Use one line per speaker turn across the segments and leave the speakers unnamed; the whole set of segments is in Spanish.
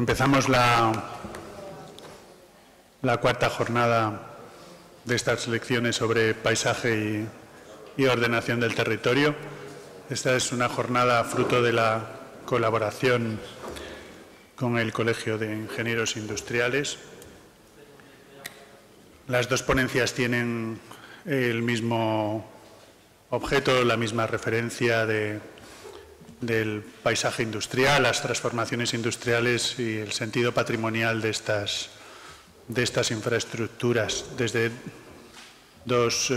Empezamos la cuarta jornada de estas lecciones sobre paisaje y ordenación del territorio. Esta es una jornada fruto de la colaboración con el Colegio de Ingenieros Industriales. Las dos ponencias tienen el mismo objeto, la misma referencia del paisaje industrial, las transformaciones industriales y el sentido patrimonial de estas infraestructuras desde dos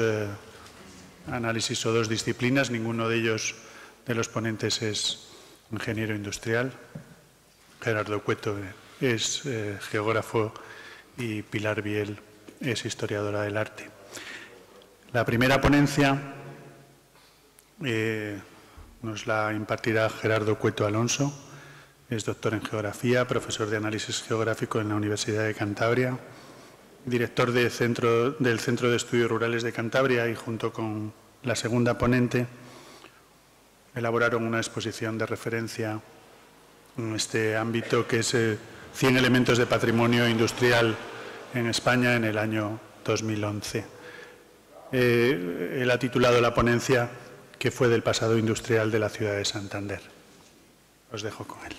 análisis o dos disciplinas. Ninguno de ellos, de los ponentes, es ingeniero industrial. Gerardo Cueto es geógrafo y Pilar Biel es historiadora del arte. La primera ponencia nos la impartirá Gerardo Cueto Alonso. Es doctor en Geografía, profesor de Análisis Geográfico en la Universidad de Cantabria, director del Centro de Estudios Rurales de Cantabria, y junto con la segunda ponente elaboraron una exposición de referencia en este ámbito, que es 100 elementos de patrimonio industrial en España en el año 2011. Él ha titulado la ponencia "¿Qué fue del pasado industrial de la ciudad de Santander?". Os dejo con él.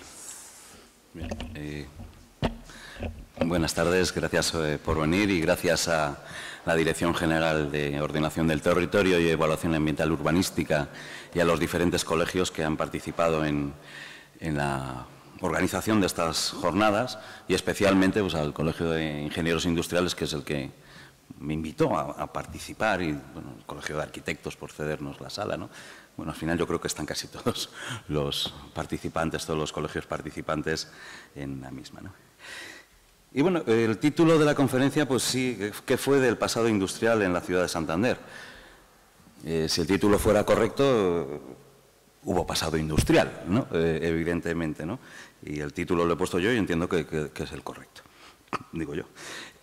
Bien, buenas tardes, gracias por venir y gracias a la Dirección General de Ordenación del Territorio y Evaluación Ambiental Urbanística y a los diferentes colegios que han participado en la organización de estas jornadas, y especialmente pues, al Colegio de Ingenieros Industriales, que es el que me invitó a participar, y bueno, el Colegio de Arquitectos por cedernos la sala, ¿no? Bueno, al final yo creo que están casi todos los participantes, todos los colegios participantes en la misma, ¿no? Y bueno, el título de la conferencia, pues sí, ¿qué fue del pasado industrial en la ciudad de Santander? Si el título fuera correcto, hubo pasado industrial, ¿no? Evidentemente, ¿no? Y el título lo he puesto yo y entiendo que es el correcto, digo yo.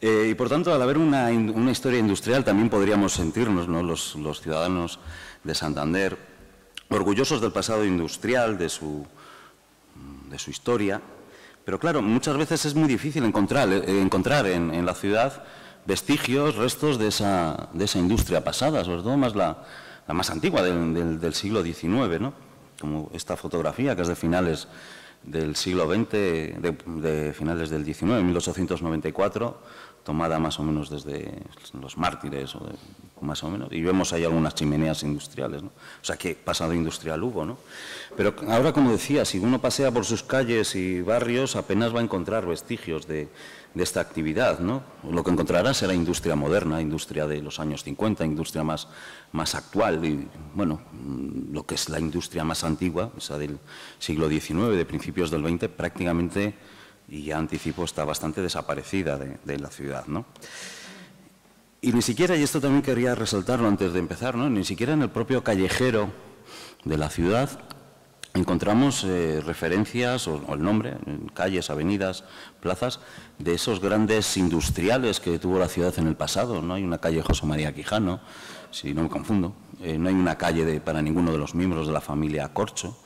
Y por tanto, al haber una historia industrial, también podríamos sentirnos, ¿no?, los ciudadanos de Santander orgullosos del pasado industrial, de su historia. Pero claro, muchas veces es muy difícil encontrar en la ciudad vestigios, restos de esa industria pasada, sobre todo más la más antigua del siglo XIX, ¿no? Como esta fotografía, que es de finales del siglo XX, de finales del XIX, 1894, tomada más o menos desde los Mártires, más o menos, y vemos ahí algunas chimeneas industriales, ¿no? O sea, que pasado industrial hubo, ¿no? Pero ahora, como decía, si uno pasea por sus calles y barrios, apenas va a encontrar vestigios de esta actividad, ¿no? Lo que encontrará será industria moderna, industria de los años 50, industria más actual, y bueno, lo que es la industria más antigua, esa del siglo XIX, de principios del XX, prácticamente, y ya anticipo, está bastante desaparecida de la ciudad, ¿no? Y ni siquiera, y esto también quería resaltarlo antes de empezar, ¿no?, ni siquiera en el propio callejero de la ciudad encontramos referencias o el nombre, en calles, avenidas, plazas, de esos grandes industriales que tuvo la ciudad en el pasado. No hay una calle José María Quijano, si no me confundo, no hay una calle para ninguno de los miembros de la familia Corcho,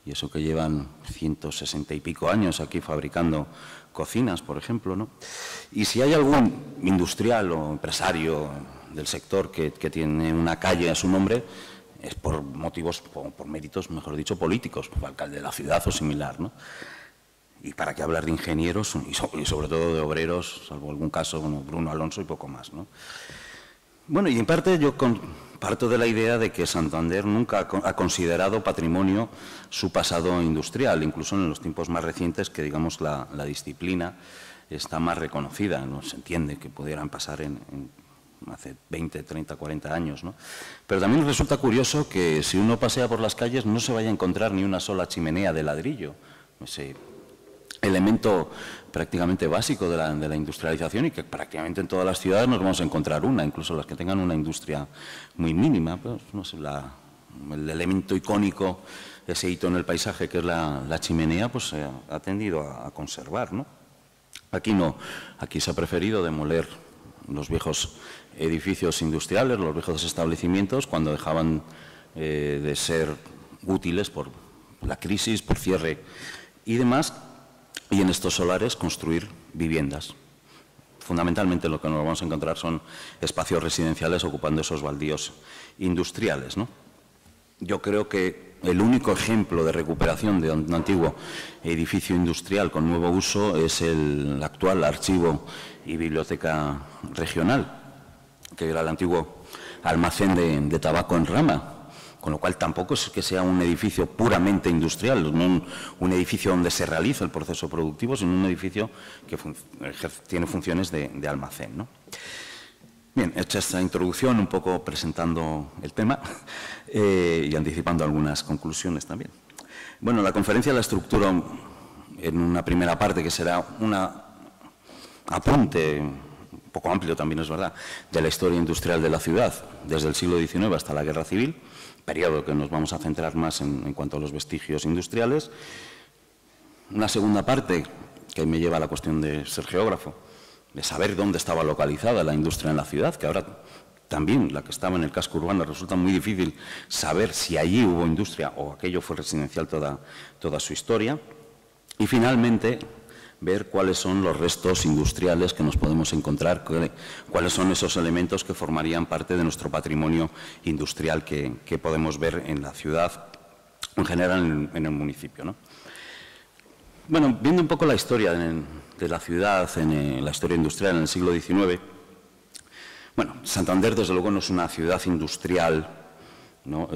y eso que llevan 160 y pico años aquí fabricando cocinas, por ejemplo, ¿no? Y si hay algún industrial o empresario del sector que tiene una calle a su nombre, es por motivos, por méritos, mejor dicho, políticos, por alcalde de la ciudad o similar, ¿no? Y para qué hablar de ingenieros y sobre todo de obreros, salvo algún caso, bueno, Bruno Alonso y poco más, ¿no? Bueno, y en parte yo parto de la idea de que Santander nunca ha considerado patrimonio su pasado industrial, incluso en los tiempos más recientes, que digamos la disciplina está más reconocida. No se entiende que pudieran pasar hace 20, 30, 40 años, ¿no? Pero también resulta curioso que si uno pasea por las calles no se vaya a encontrar ni una sola chimenea de ladrillo, ese elemento prácticamente básico de la industrialización, y que prácticamente en todas las ciudades nos vamos a encontrar una, incluso las que tengan una industria muy mínima. Pues, no sé, el elemento icónico, ese hito en el paisaje que es la chimenea, pues se ha tendido a conservar, ¿no? Aquí no, aquí se ha preferido demoler los viejos edificios industriales, los viejos establecimientos, cuando dejaban de ser útiles por la crisis, por cierre y demás. y en estos solares construir viviendas. Fundamentalmente lo que nos vamos a encontrar son espacios residenciales ocupando esos baldíos industriales, ¿no? Yo creo que el único ejemplo de recuperación de un antiguo edificio industrial con nuevo uso es el actual archivo y biblioteca regional, que era el antiguo almacén de tabaco en rama, con lo cual tampoco es que sea un edificio puramente industrial, no un edificio donde se realiza el proceso productivo, sino un edificio que tiene funciones de almacén, ¿no? Bien, hecha esta introducción, un poco presentando el tema y anticipando algunas conclusiones también. Bueno, la conferencia la estructuro en una primera parte que será un apunte, un poco amplio también es verdad, de la historia industrial de la ciudad, desde el siglo XIX hasta la Guerra Civil, periodo que nos vamos a centrar más en cuanto a los vestigios industriales. Una segunda parte que me lleva a la cuestión de ser geógrafo, de saber dónde estaba localizada la industria en la ciudad, que ahora también la que estaba en el casco urbano resulta muy difícil saber si allí hubo industria o aquello fue residencial toda su historia. Y finalmente, ver cuáles son los restos industriales que nos podemos encontrar, cuáles son esos elementos que formarían parte de nuestro patrimonio industrial que podemos ver en la ciudad, en general en el municipio, ¿no? Bueno, viendo un poco la historia de la ciudad, en la historia industrial en el siglo XIX, bueno, Santander desde luego no es una ciudad industrial, ¿no?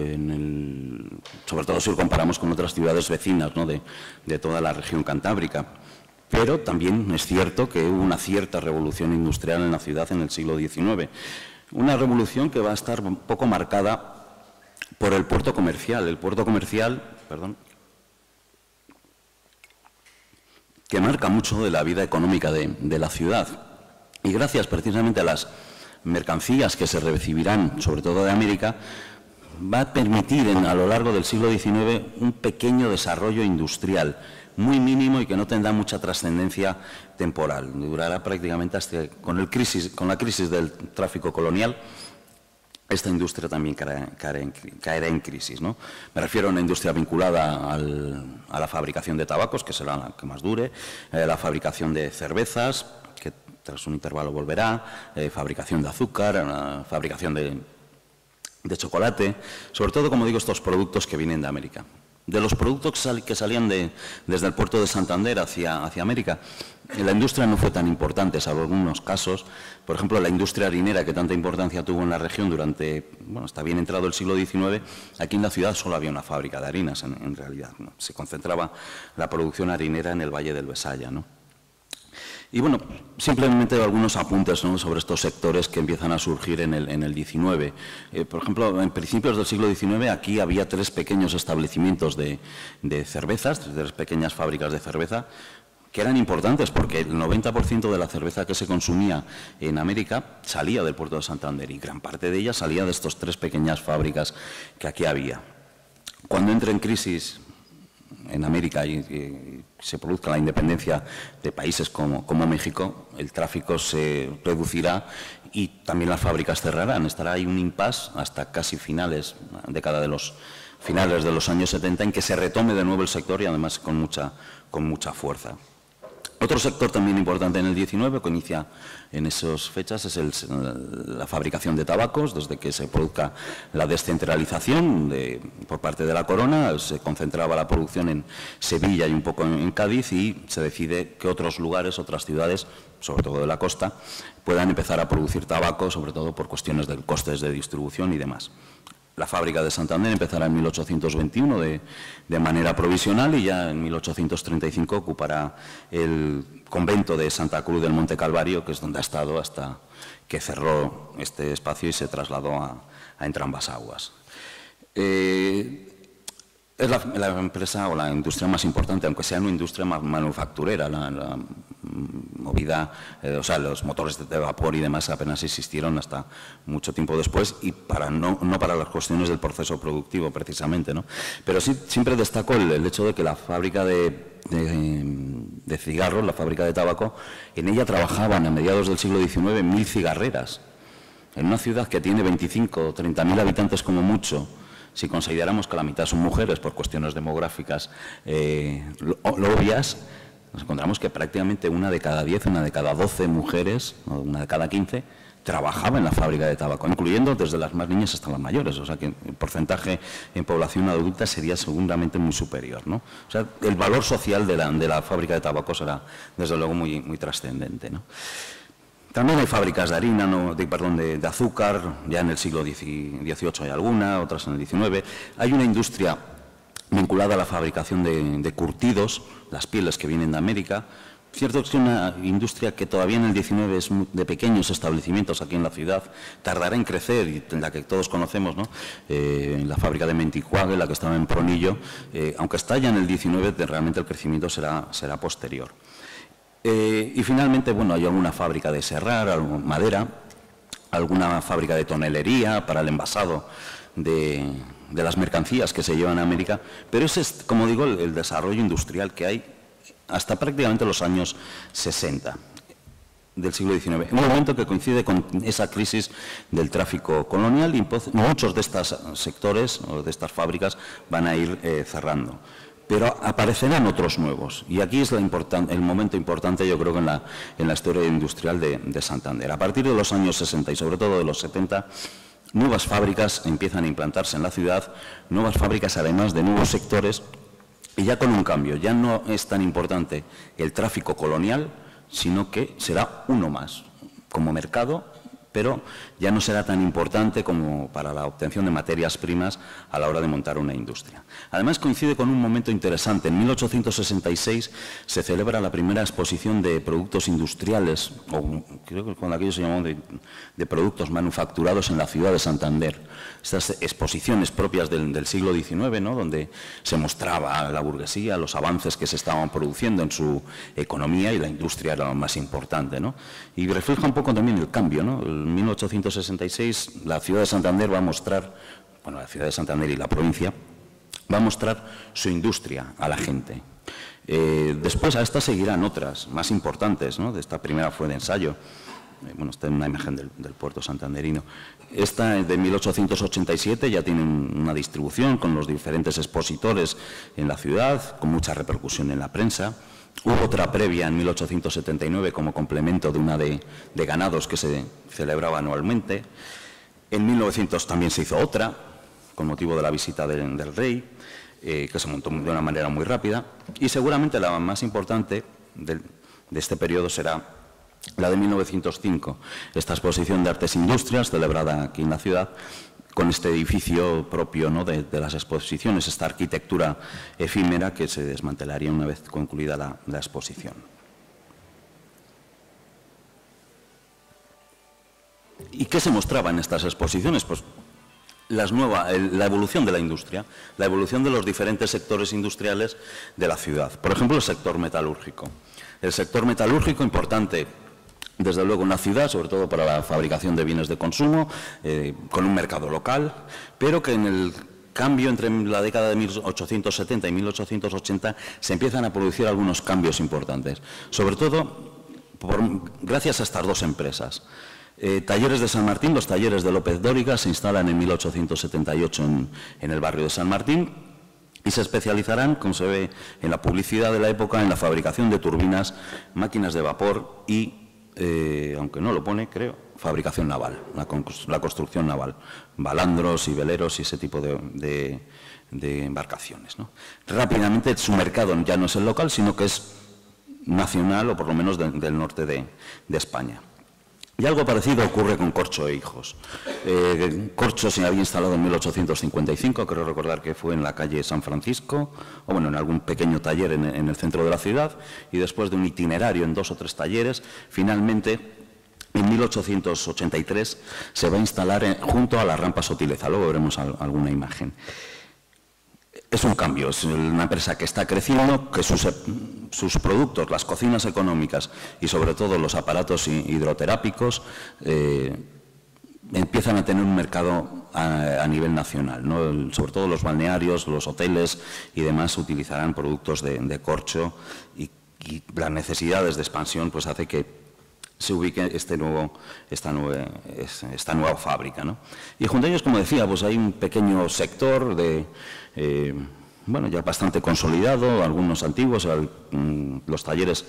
Sobre todo si lo comparamos con otras ciudades vecinas, ¿no? de toda la región cantábrica. Pero también es cierto que hubo una cierta revolución industrial en la ciudad en el siglo XIX. Una revolución que va a estar un poco marcada por el puerto comercial. El puerto comercial, que marca mucho de la vida económica de la ciudad. Y gracias precisamente a las mercancías que se recibirán, sobre todo de América, va a permitir a lo largo del siglo XIX un pequeño desarrollo industrial, muy mínimo y que no tendrá mucha trascendencia temporal. Durará prácticamente hasta con la crisis del tráfico colonial. Esta industria también caerá en crisis, ¿no? Me refiero a una industria vinculada a la fabricación de tabacos, que será la que más dure, la fabricación de cervezas, que tras un intervalo volverá, fabricación de azúcar, fabricación de chocolate, sobre todo, como digo, estos productos que vienen de América. De los productos que salían desde el puerto de Santander hacia América, la industria no fue tan importante, salvo algunos casos. Por ejemplo, la industria harinera, que tanta importancia tuvo en la región durante, bueno, hasta bien entrado el siglo XIX, aquí en la ciudad solo había una fábrica de harinas, en realidad, ¿no? Se concentraba la producción harinera en el Valle del Besaya, ¿no? Y bueno, simplemente algunos apuntes, ¿no?, sobre estos sectores que empiezan a surgir en el XIX. Por ejemplo, en principios del siglo XIX aquí había 3 pequeños establecimientos de cervezas, 3 pequeñas fábricas de cerveza, que eran importantes porque el 90% de la cerveza que se consumía en América salía del puerto de Santander y gran parte de ella salía de estas 3 pequeñas fábricas que aquí había. Cuando entre en crisis en América y se produzca la independencia de países como México, el tráfico se reducirá y también las fábricas cerrarán. Estará ahí un impasse hasta casi finales de los años 70 en que se retome de nuevo el sector y además con mucha fuerza. Otro sector también importante en el 19, que inicia en esas fechas, es la fabricación de tabacos. Desde que se produzca la descentralización por parte de la corona, se concentraba la producción en Sevilla y un poco en Cádiz y se decide que otros lugares, otras ciudades, sobre todo de la costa, puedan empezar a producir tabaco, sobre todo por cuestiones de costes de distribución y demás. La fábrica de Santander empezará en 1821 de manera provisional y ya en 1835 ocupará el convento de Santa Cruz del Monte Calvario, que es donde ha estado hasta que cerró este espacio y se trasladó a Entrambas Aguas. Es la empresa o la industria más importante, aunque sea una industria manufacturera. La movida, o sea, los motores de vapor y demás apenas existieron hasta mucho tiempo después y no para las cuestiones del proceso productivo precisamente, ¿no? Pero sí, siempre destaco el hecho de que la fábrica de cigarros, la fábrica de tabaco, en ella trabajaban a mediados del siglo XIX 1000 cigarreras. En una ciudad que tiene 25 o 30.000 habitantes como mucho, si consideramos que la mitad son mujeres por cuestiones demográficas obvias, nos encontramos que prácticamente 1 de cada 10, 1 de cada 12 mujeres, o 1 de cada 15, trabajaba en la fábrica de tabaco, incluyendo desde las más niñas hasta las mayores. O sea que el porcentaje en población adulta sería seguramente muy superior, ¿no? O sea, el valor social de la fábrica de tabaco será, desde luego, muy trascendente, ¿no? También hay fábricas de harina, de azúcar, ya en el siglo XVIII hay alguna, otras en el XIX. Hay una industria vinculada a la fabricación de curtidos, las pieles que vienen de América. Cierto que es una industria que todavía en el XIX es de pequeños establecimientos aquí en la ciudad, tardará en crecer, y la que todos conocemos, ¿no? La fábrica de Menticuague, la que estaba en Pronillo, aunque está ya en el XIX, realmente el crecimiento será posterior. Y finalmente, bueno, hay alguna fábrica de serrar, madera, alguna fábrica de tonelería para el envasado de las mercancías que se llevan a América, pero ese es, como digo, el desarrollo industrial que hay hasta prácticamente los años 60 del siglo XIX, un momento que coincide con esa crisis del tráfico colonial, y muchos de estos sectores o de estas fábricas van a ir cerrando. Pero aparecerán otros nuevos, y aquí es el momento importante, yo creo, que en la historia industrial de Santander. A partir de los años 60 y sobre todo de los 70, nuevas fábricas empiezan a implantarse en la ciudad, nuevas fábricas además de nuevos sectores, y ya con un cambio. Ya no es tan importante el tráfico colonial, sino que será uno más como mercado, pero ya no será tan importante como para la obtención de materias primas a la hora de montar una industria. Además, coincide con un momento interesante. En 1866 se celebra la primera exposición de productos industriales, o creo que cuando aquello se llamó de productos manufacturados en la ciudad de Santander. Estas exposiciones propias del siglo XIX, ¿no? Donde se mostraba a la burguesía los avances que se estaban produciendo en su economía, y la industria era lo más importante, ¿no? Y refleja un poco también el cambio, ¿no? En 1866 la ciudad de Santander va a mostrar, bueno, la ciudad de Santander y la provincia, va a mostrar su industria a la gente. Después a esta seguirán otras más importantes, ¿no? Esta primera fue de ensayo. Bueno, esta es una imagen del puerto santanderino. Esta de 1887 ya tiene una distribución con los diferentes expositores en la ciudad, con mucha repercusión en la prensa. Hubo otra previa en 1879 como complemento de una de ganados que se celebraba anualmente. En 1900 también se hizo otra, con motivo de la visita del rey, que se montó de una manera muy rápida. Y seguramente la más importante de este periodo será la de 1905, esta exposición de artes e industrias celebrada aquí en la ciudad, con este edificio propio, ¿no? de las exposiciones, esta arquitectura efímera que se desmantelaría una vez concluida la exposición. ¿Y qué se mostraba en estas exposiciones? Pues la evolución de la industria, la evolución de los diferentes sectores industriales de la ciudad. Por ejemplo, el sector metalúrgico. El sector metalúrgico, importante desde luego en la ciudad, sobre todo para la fabricación de bienes de consumo, con un mercado local, pero que en el cambio entre la década de 1870 y 1880 se empiezan a producir algunos cambios importantes, sobre todo gracias a estas dos empresas. Talleres de San Martín, los talleres de López Dóriga, se instalan en 1878 en el barrio de San Martín, y se especializarán, como se ve en la publicidad de la época, en la fabricación de turbinas, máquinas de vapor y, aunque no lo pone, creo, fabricación naval, la construcción naval, balandros y veleros y ese tipo de embarcaciones, ¿no? Rápidamente su mercado ya no es el local, sino que es nacional, o por lo menos del norte de España. Y algo parecido ocurre con Corcho e Hijos. Corcho se había instalado en 1855, creo recordar que fue en la calle San Francisco, o bueno, en algún pequeño taller en el centro de la ciudad, y después de un itinerario en 2 o 3 talleres, finalmente, en 1883, se va a instalar junto a la rampa Sotileza. Luego veremos alguna imagen. Es un cambio, es una empresa que está creciendo, que sus productos, las cocinas económicas y sobre todo los aparatos hidroterápicos empiezan a tener un mercado a nivel nacional, ¿no? Sobre todo los balnearios, los hoteles y demás utilizarán productos de corcho, y las necesidades de expansión pues hace que se ubique esta nueva fábrica, ¿no? Y junto a ellos, como decía, pues hay un pequeño sector bueno, ya bastante consolidado, algunos antiguos, los talleres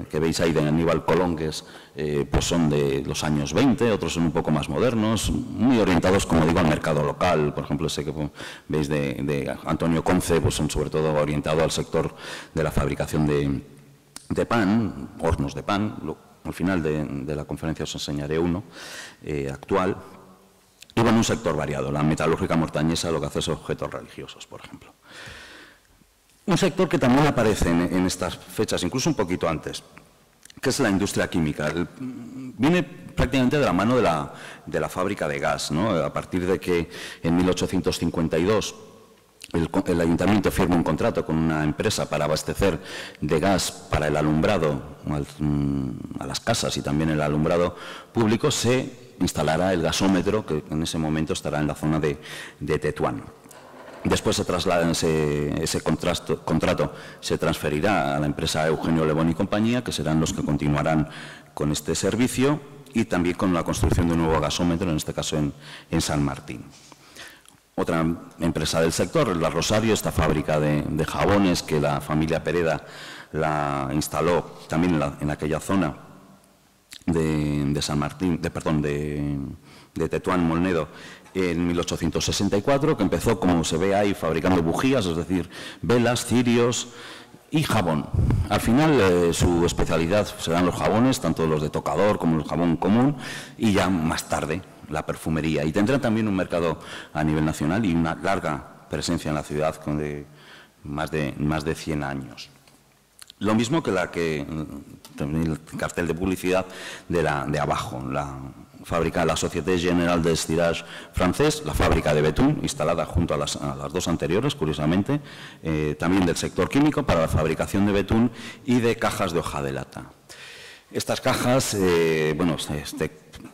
que veis ahí de Aníbal Colongues pues son de los años 20, otros son un poco más modernos, muy orientados, como digo, al mercado local. Por ejemplo, ese que veis de Antonio Conce, pues son sobre todo orientados al sector de la fabricación de pan, hornos de pan. Al final de la conferencia os enseñaré uno actual. Y bueno, un sector variado, la metalúrgica montañesa, lo que hace es objetos religiosos, por ejemplo. Un sector que también aparece en estas fechas, incluso un poquito antes, que es la industria química. Viene prácticamente de la mano de la fábrica de gas, ¿no? A partir de que en 1852 el ayuntamiento firma un contrato con una empresa para abastecer de gas para el alumbrado a las casas y también el alumbrado público, se instalará el gasómetro, que en ese momento estará en la zona de Tetuán. Después se traslada ese contrato se transferirá a la empresa Eugenio Lebón y compañía, que serán los que continuarán con este servicio, y también con la construcción de un nuevo gasómetro, en este caso en San Martín. Otra empresa del sector, la Rosario, esta fábrica de jabones que la familia Pereda la instaló también en aquella zona de San Martín, de Tetuán Molnedo, en 1864, que empezó, como se ve ahí, fabricando bujías, es decir, velas, cirios y jabón. Al final, su especialidad serán los jabones, tanto los de tocador como el jabón común, y ya más tarde la perfumería. Y tendrán también un mercado a nivel nacional y una larga presencia en la ciudad con más de 100 años. Lo mismo que el cartel de publicidad de abajo, la fábrica de la Société Générale des Tirages francés, la fábrica de betún, instalada junto a las dos anteriores, curiosamente, también del sector químico para la fabricación de betún y de cajas de hoja de lata. Estas cajas,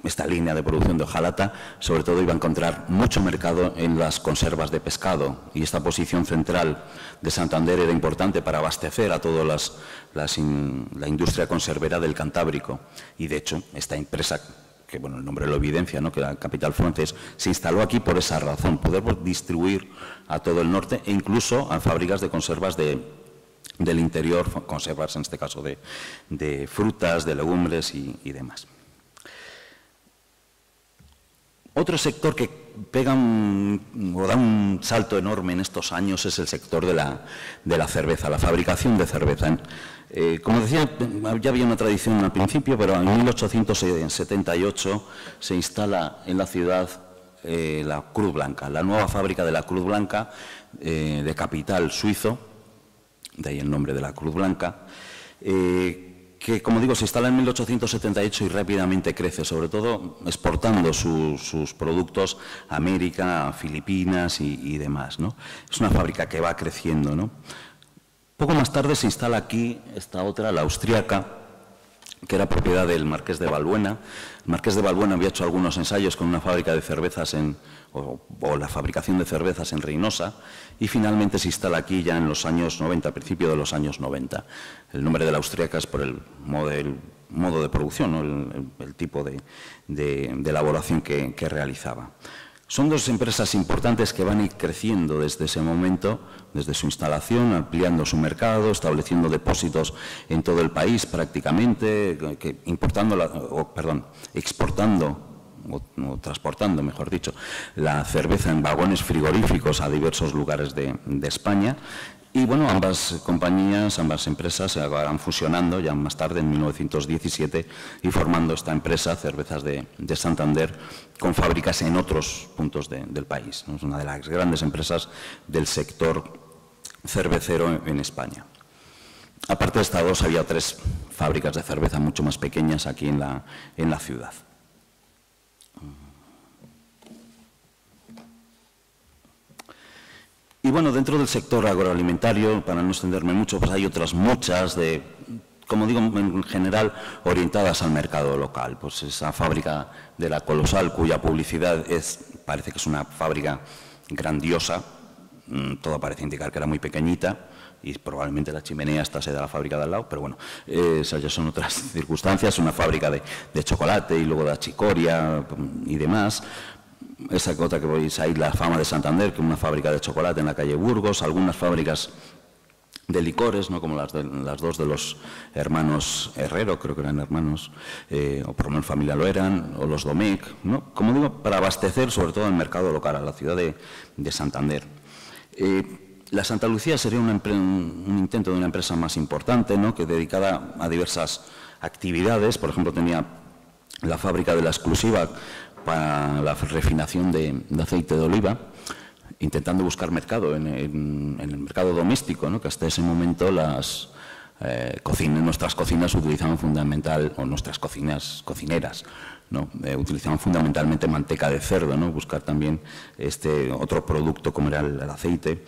esta línea de producción de hojalata, sobre todo iba a encontrar mucho mercado en las conservas de pescado, y esta posición central de Santander era importante para abastecer a toda la industria conservera del Cantábrico. Y de hecho, esta empresa, que bueno, el nombre lo evidencia, ¿no?, que era capital francés, se instaló aquí por esa razón, poder distribuir a todo el norte e incluso a fábricas de conservas del interior, conservas en este caso de frutas, de legumbres y demás. Otro sector que pega da un salto enorme en estos años es el sector de la cerveza, la fabricación de cerveza. Como decía, ya había una tradición al principio, pero en 1878 se instala en la ciudad la Cruz Blanca, la nueva fábrica de la Cruz Blanca, de capital suizo, de ahí el nombre de la Cruz Blanca, que, como digo, se instala en 1878 y rápidamente crece, sobre todo exportando sus productos a América, a Filipinas y demás, ¿no? Es una fábrica que va creciendo, ¿no? Poco más tarde se instala aquí esta otra, la austríaca, que era propiedad del Marqués de Balbuena. El Marqués de Balbuena había hecho algunos ensayos con una fábrica de cervezas o la fabricación de cervezas en Reynosa, y finalmente se instala aquí ya en los años 90, a principios de los años 90. El nombre de la austríaca es por el modo de producción, ¿no?, el tipo de elaboración que realizaba. Son dos empresas importantes que van a ir creciendo desde ese momento, desde su instalación, ampliando su mercado, estableciendo depósitos en todo el país prácticamente, exportando o transportando, mejor dicho, la cerveza en vagones frigoríficos a diversos lugares de España. Y bueno, ambas compañías, ambas empresas se acabarán fusionando ya más tarde, en 1917, y formando esta empresa, Cervezas de Santander, con fábricas en otros puntos del país, ¿no? Es una de las grandes empresas del sector cervecero en España. Aparte de estas dos, había 3 fábricas de cerveza mucho más pequeñas aquí en la ciudad. Y bueno, dentro del sector agroalimentario, para no extenderme mucho, pues hay otras muchas, como digo, en general orientadas al mercado local. Pues esa fábrica de La Colosal, cuya publicidad parece que es una fábrica grandiosa, todo parece indicar que era muy pequeñita, y probablemente la chimenea esta sea de la fábrica de al lado, pero bueno, esas ya son otras circunstancias. Una fábrica de chocolate y luego de achicoria y demás. esa otra que veis ahí, la Fama de Santander, que es una fábrica de chocolate en la calle Burgos, algunas fábricas de licores, ¿no?, como las dos de los hermanos Herrero, creo que eran hermanos, o por lo menos familia lo eran, o los Domecq, ¿no?, como digo, para abastecer sobre todo el mercado local, a la ciudad de Santander. La Santa Lucía sería un intento de una empresa más importante, ¿no?, que dedicada a diversas actividades. Por ejemplo, tenía la fábrica de la exclusiva para la refinación de aceite de oliva, intentando buscar mercado en el mercado doméstico, ¿no?, que hasta ese momento nuestras cocinas utilizaban nuestras cocineras, ¿no?, utilizaban fundamentalmente manteca de cerdo, ¿no?, buscar también este otro producto como era el aceite.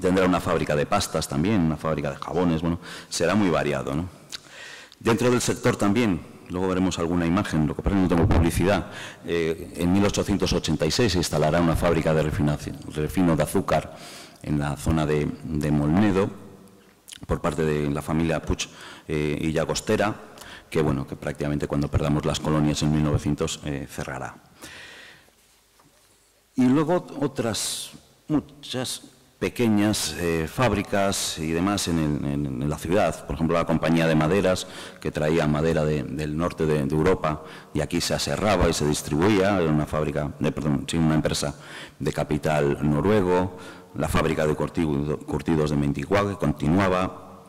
Tendrá una fábrica de pastas también, una fábrica de jabones, bueno, será muy variado, ¿no? Dentro del sector también, luego veremos alguna imagen, lo que pasa es que no tengo publicidad, en 1886 se instalará una fábrica de refino de azúcar en la zona de Molnedo, por parte de la familia Puig y Llagostera, que, bueno, que prácticamente cuando perdamos las colonias en 1900 cerrará. Y luego otras muchas pequeñas fábricas y demás en la ciudad. Por ejemplo, la compañía de maderas, que traía madera del norte de Europa y aquí se aserraba y se distribuía. Era una una empresa de capital noruego. La fábrica de curtidos de Mentigua, que continuaba.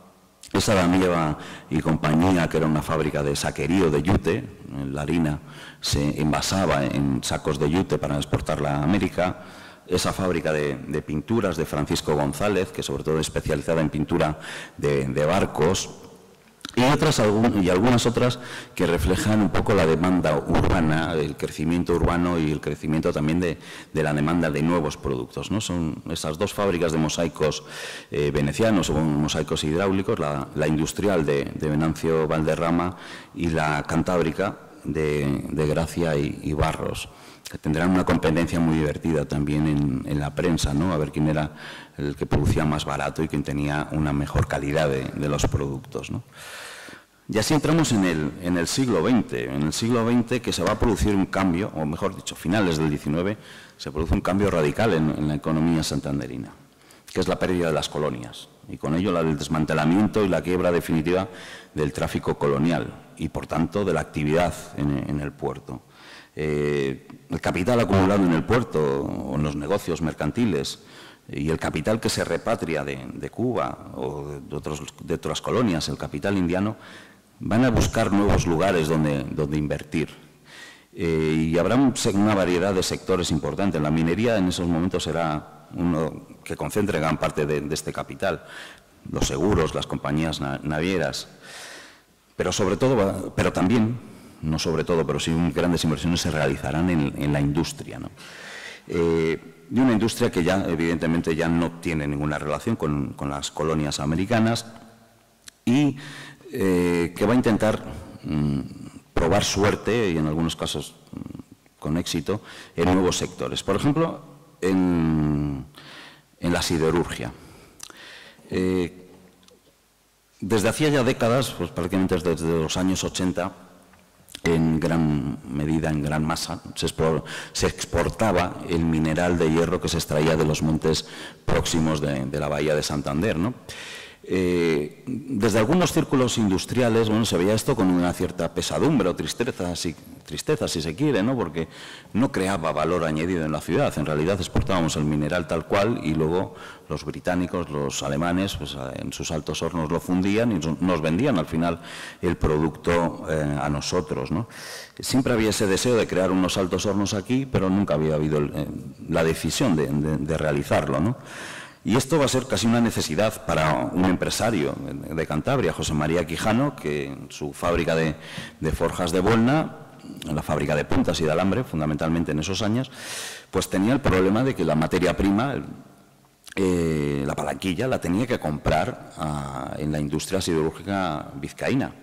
Esa Damieva y compañía, que era una fábrica de saquerío de yute. La harina se envasaba en sacos de yute para exportarla a América. Esa fábrica de pinturas de Francisco González, que sobre todo es especializada en pintura de barcos, y algunas otras que reflejan un poco la demanda urbana, el crecimiento urbano y el crecimiento también de la demanda de nuevos productos, ¿no? Son esas dos fábricas de mosaicos venecianos o mosaicos hidráulicos, la industrial de Venancio Valderrama y la cantábrica de Gracia y Barros, que tendrán una competencia muy divertida también en la prensa, ¿no? A ver quién era el que producía más barato y quién tenía una mejor calidad de los productos, ¿no? Y así entramos en el siglo XX. En el siglo XX que se va a producir un cambio, o mejor dicho, finales del XIX, se produce un cambio radical en la economía santanderina, que es la pérdida de las colonias, y con ello el desmantelamiento y la quiebra definitiva del tráfico colonial y, por tanto, de la actividad en el puerto. El capital acumulado en el puerto o en los negocios mercantiles y el capital que se repatria de Cuba o de otras colonias, el capital indiano, van a buscar nuevos lugares donde invertir. Y habrá una variedad de sectores importantes. La minería en esos momentos será uno que concentre gran parte de este capital. Los seguros, las compañías navieras. Pero sobre todo, pero también, no sobre todo, pero sí grandes inversiones se realizarán en la industria, ¿no? Y una industria que ya, evidentemente, ya no tiene ninguna relación con las colonias americanas y que va a intentar probar suerte, y en algunos casos con éxito, en nuevos sectores. Por ejemplo, en la siderurgia. Desde hacía ya décadas, pues prácticamente desde los años 80, en gran medida, en gran masa, se exportaba el mineral de hierro que se extraía de los montes próximos de la bahía de Santander, ¿no? Desde algunos círculos industriales, bueno, se veía esto con una cierta pesadumbre o tristeza, si se quiere, ¿no? Porque no creaba valor añadido en la ciudad. En realidad exportábamos el mineral tal cual y luego los británicos, los alemanes, pues en sus altos hornos lo fundían y nos vendían al final el producto a nosotros, ¿no? Siempre había ese deseo de crear unos altos hornos aquí, pero nunca había habido la decisión de realizarlo, ¿no? Y esto va a ser casi una necesidad para un empresario de Cantabria, José María Quijano, que en su fábrica de forjas de Buelna, en la fábrica de puntas y de alambre, fundamentalmente en esos años, pues tenía el problema de que la materia prima, la palanquilla, la tenía que comprar en la industria siderúrgica vizcaína.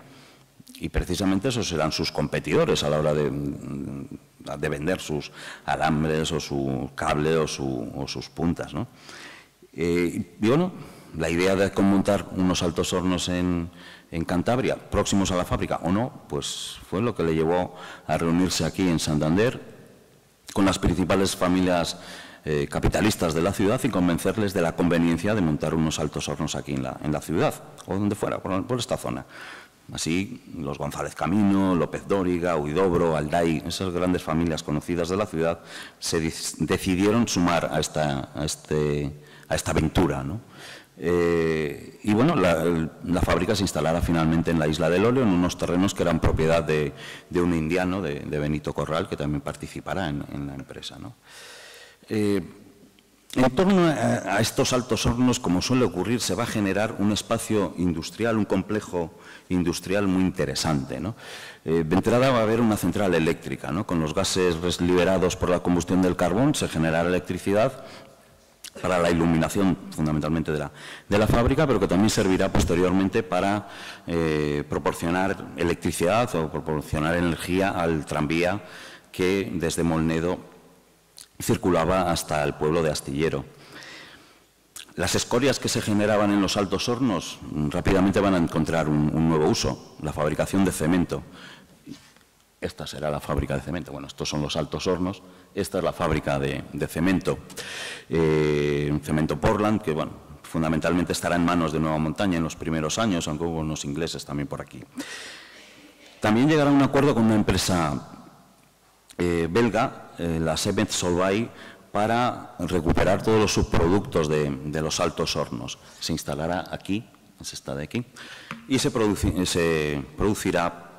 Y precisamente esos eran sus competidores a la hora de vender sus alambres o su cable o sus puntas, ¿no? Y bueno, la idea de montar unos altos hornos en Cantabria, próximos a la fábrica o no, pues fue lo que le llevó a reunirse aquí en Santander con las principales familias capitalistas de la ciudad y convencerles de la conveniencia de montar unos altos hornos aquí en la ciudad, o donde fuera, por esta zona. Así, los González Camino, López Dóriga, Huidobro, Alday, esas grandes familias conocidas de la ciudad, se decidieron sumar a esta aventura, ¿no? Y bueno, la fábrica se instalará finalmente en la Isla del Óleo, en unos terrenos que eran propiedad de un indiano, de Benito Corral, que también participará en la empresa, ¿no? En torno a estos altos hornos, como suele ocurrir, se va a generar un espacio industrial, un complejo industrial muy interesante, ¿no? De entrada va a haber una central eléctrica, ¿no? Con los gases liberados por la combustión del carbón se generará electricidad para la iluminación fundamentalmente de la fábrica, pero que también servirá posteriormente para proporcionar electricidad o proporcionar energía al tranvía que desde Molnedo circulaba hasta el pueblo de Astillero. Las escorias que se generaban en los altos hornos rápidamente van a encontrar un nuevo uso, la fabricación de cemento. Esta será la fábrica de cemento. Bueno, estos son los altos hornos, esta es la fábrica de cemento. Un cemento Portland, que bueno, fundamentalmente estará en manos de Nueva Montaña en los primeros años, aunque hubo unos ingleses también por aquí. También llegará a un acuerdo con una empresa belga, la Semet Solvay, para recuperar todos los subproductos de los altos hornos. Se instalará aquí, es esta de aquí, y se producirá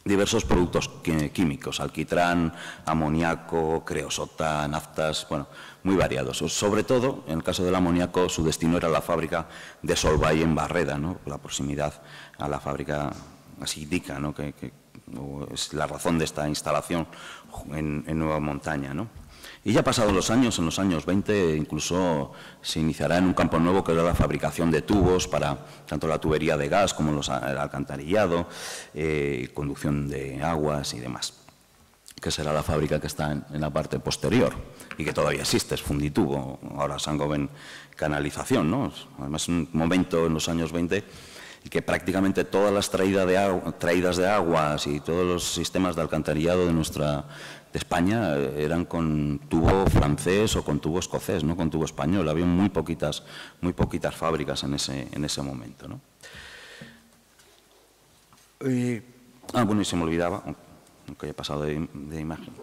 diversos productos químicos, alquitrán, amoníaco, creosota, naftas, bueno, muy variados. Sobre todo, en el caso del amoníaco, su destino era la fábrica de Solvay en Barreda, ¿no? La proximidad a la fábrica así indica, ¿no? que es la razón de esta instalación en Nueva Montaña, ¿no? Y ya pasados los años, en los años 20, incluso se iniciará en un campo nuevo que era la fabricación de tubos para tanto la tubería de gas como el alcantarillado, conducción de aguas y demás, que será la fábrica que está en la parte posterior y que todavía existe, es Funditubo, ahora Saint-Gobain Canalización, ¿no? Además, un momento en los años 20 y que prácticamente todas las traídas de aguas y todos los sistemas de alcantarillado de España eran con tubo francés o con tubo escocés, no con tubo español. Había muy poquitas fábricas en ese momento, ¿no? Bueno, y se me olvidaba, aunque he pasado de imagen.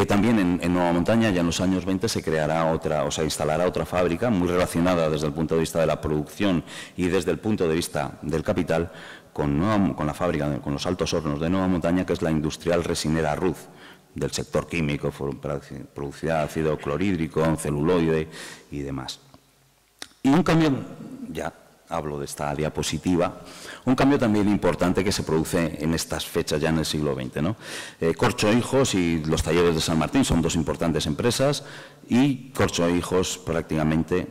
También en Nueva Montaña, ya en los años 20, se creará se instalará otra fábrica muy relacionada desde el punto de vista de la producción y desde el punto de vista del capital con la fábrica, con los altos hornos de Nueva Montaña, que es la industrial resinera Ruz, del sector químico, producirá ácido clorhídrico, celuloide y demás. Y un cambio, ya hablo de esta diapositiva, un cambio también importante que se produce en estas fechas ya en el siglo XX, ¿no? Corcho Hijos y los talleres de San Martín son dos importantes empresas y Corcho Hijos prácticamente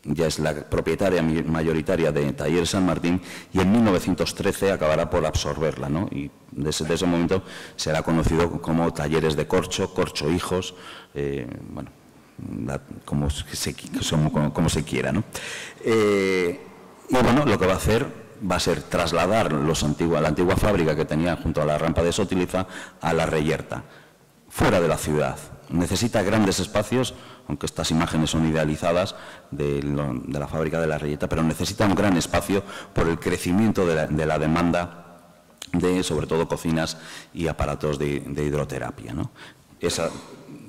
ya es la propietaria mayoritaria de Talleres San Martín y en 1913 acabará por absorberla, ¿no? Y desde ese momento será conocido como Talleres de Corcho, Corcho Hijos, bueno, como se quiera, ¿no? Y bueno, lo que va a hacer va a ser trasladar la antigua fábrica que tenía junto a la rampa de Sotiliza a la Reyerta, fuera de la ciudad. Necesita grandes espacios, aunque estas imágenes son idealizadas de la fábrica de la Reyerta, pero necesita un gran espacio por el crecimiento de la demanda de, sobre todo, cocinas y aparatos de hidroterapia, ¿no?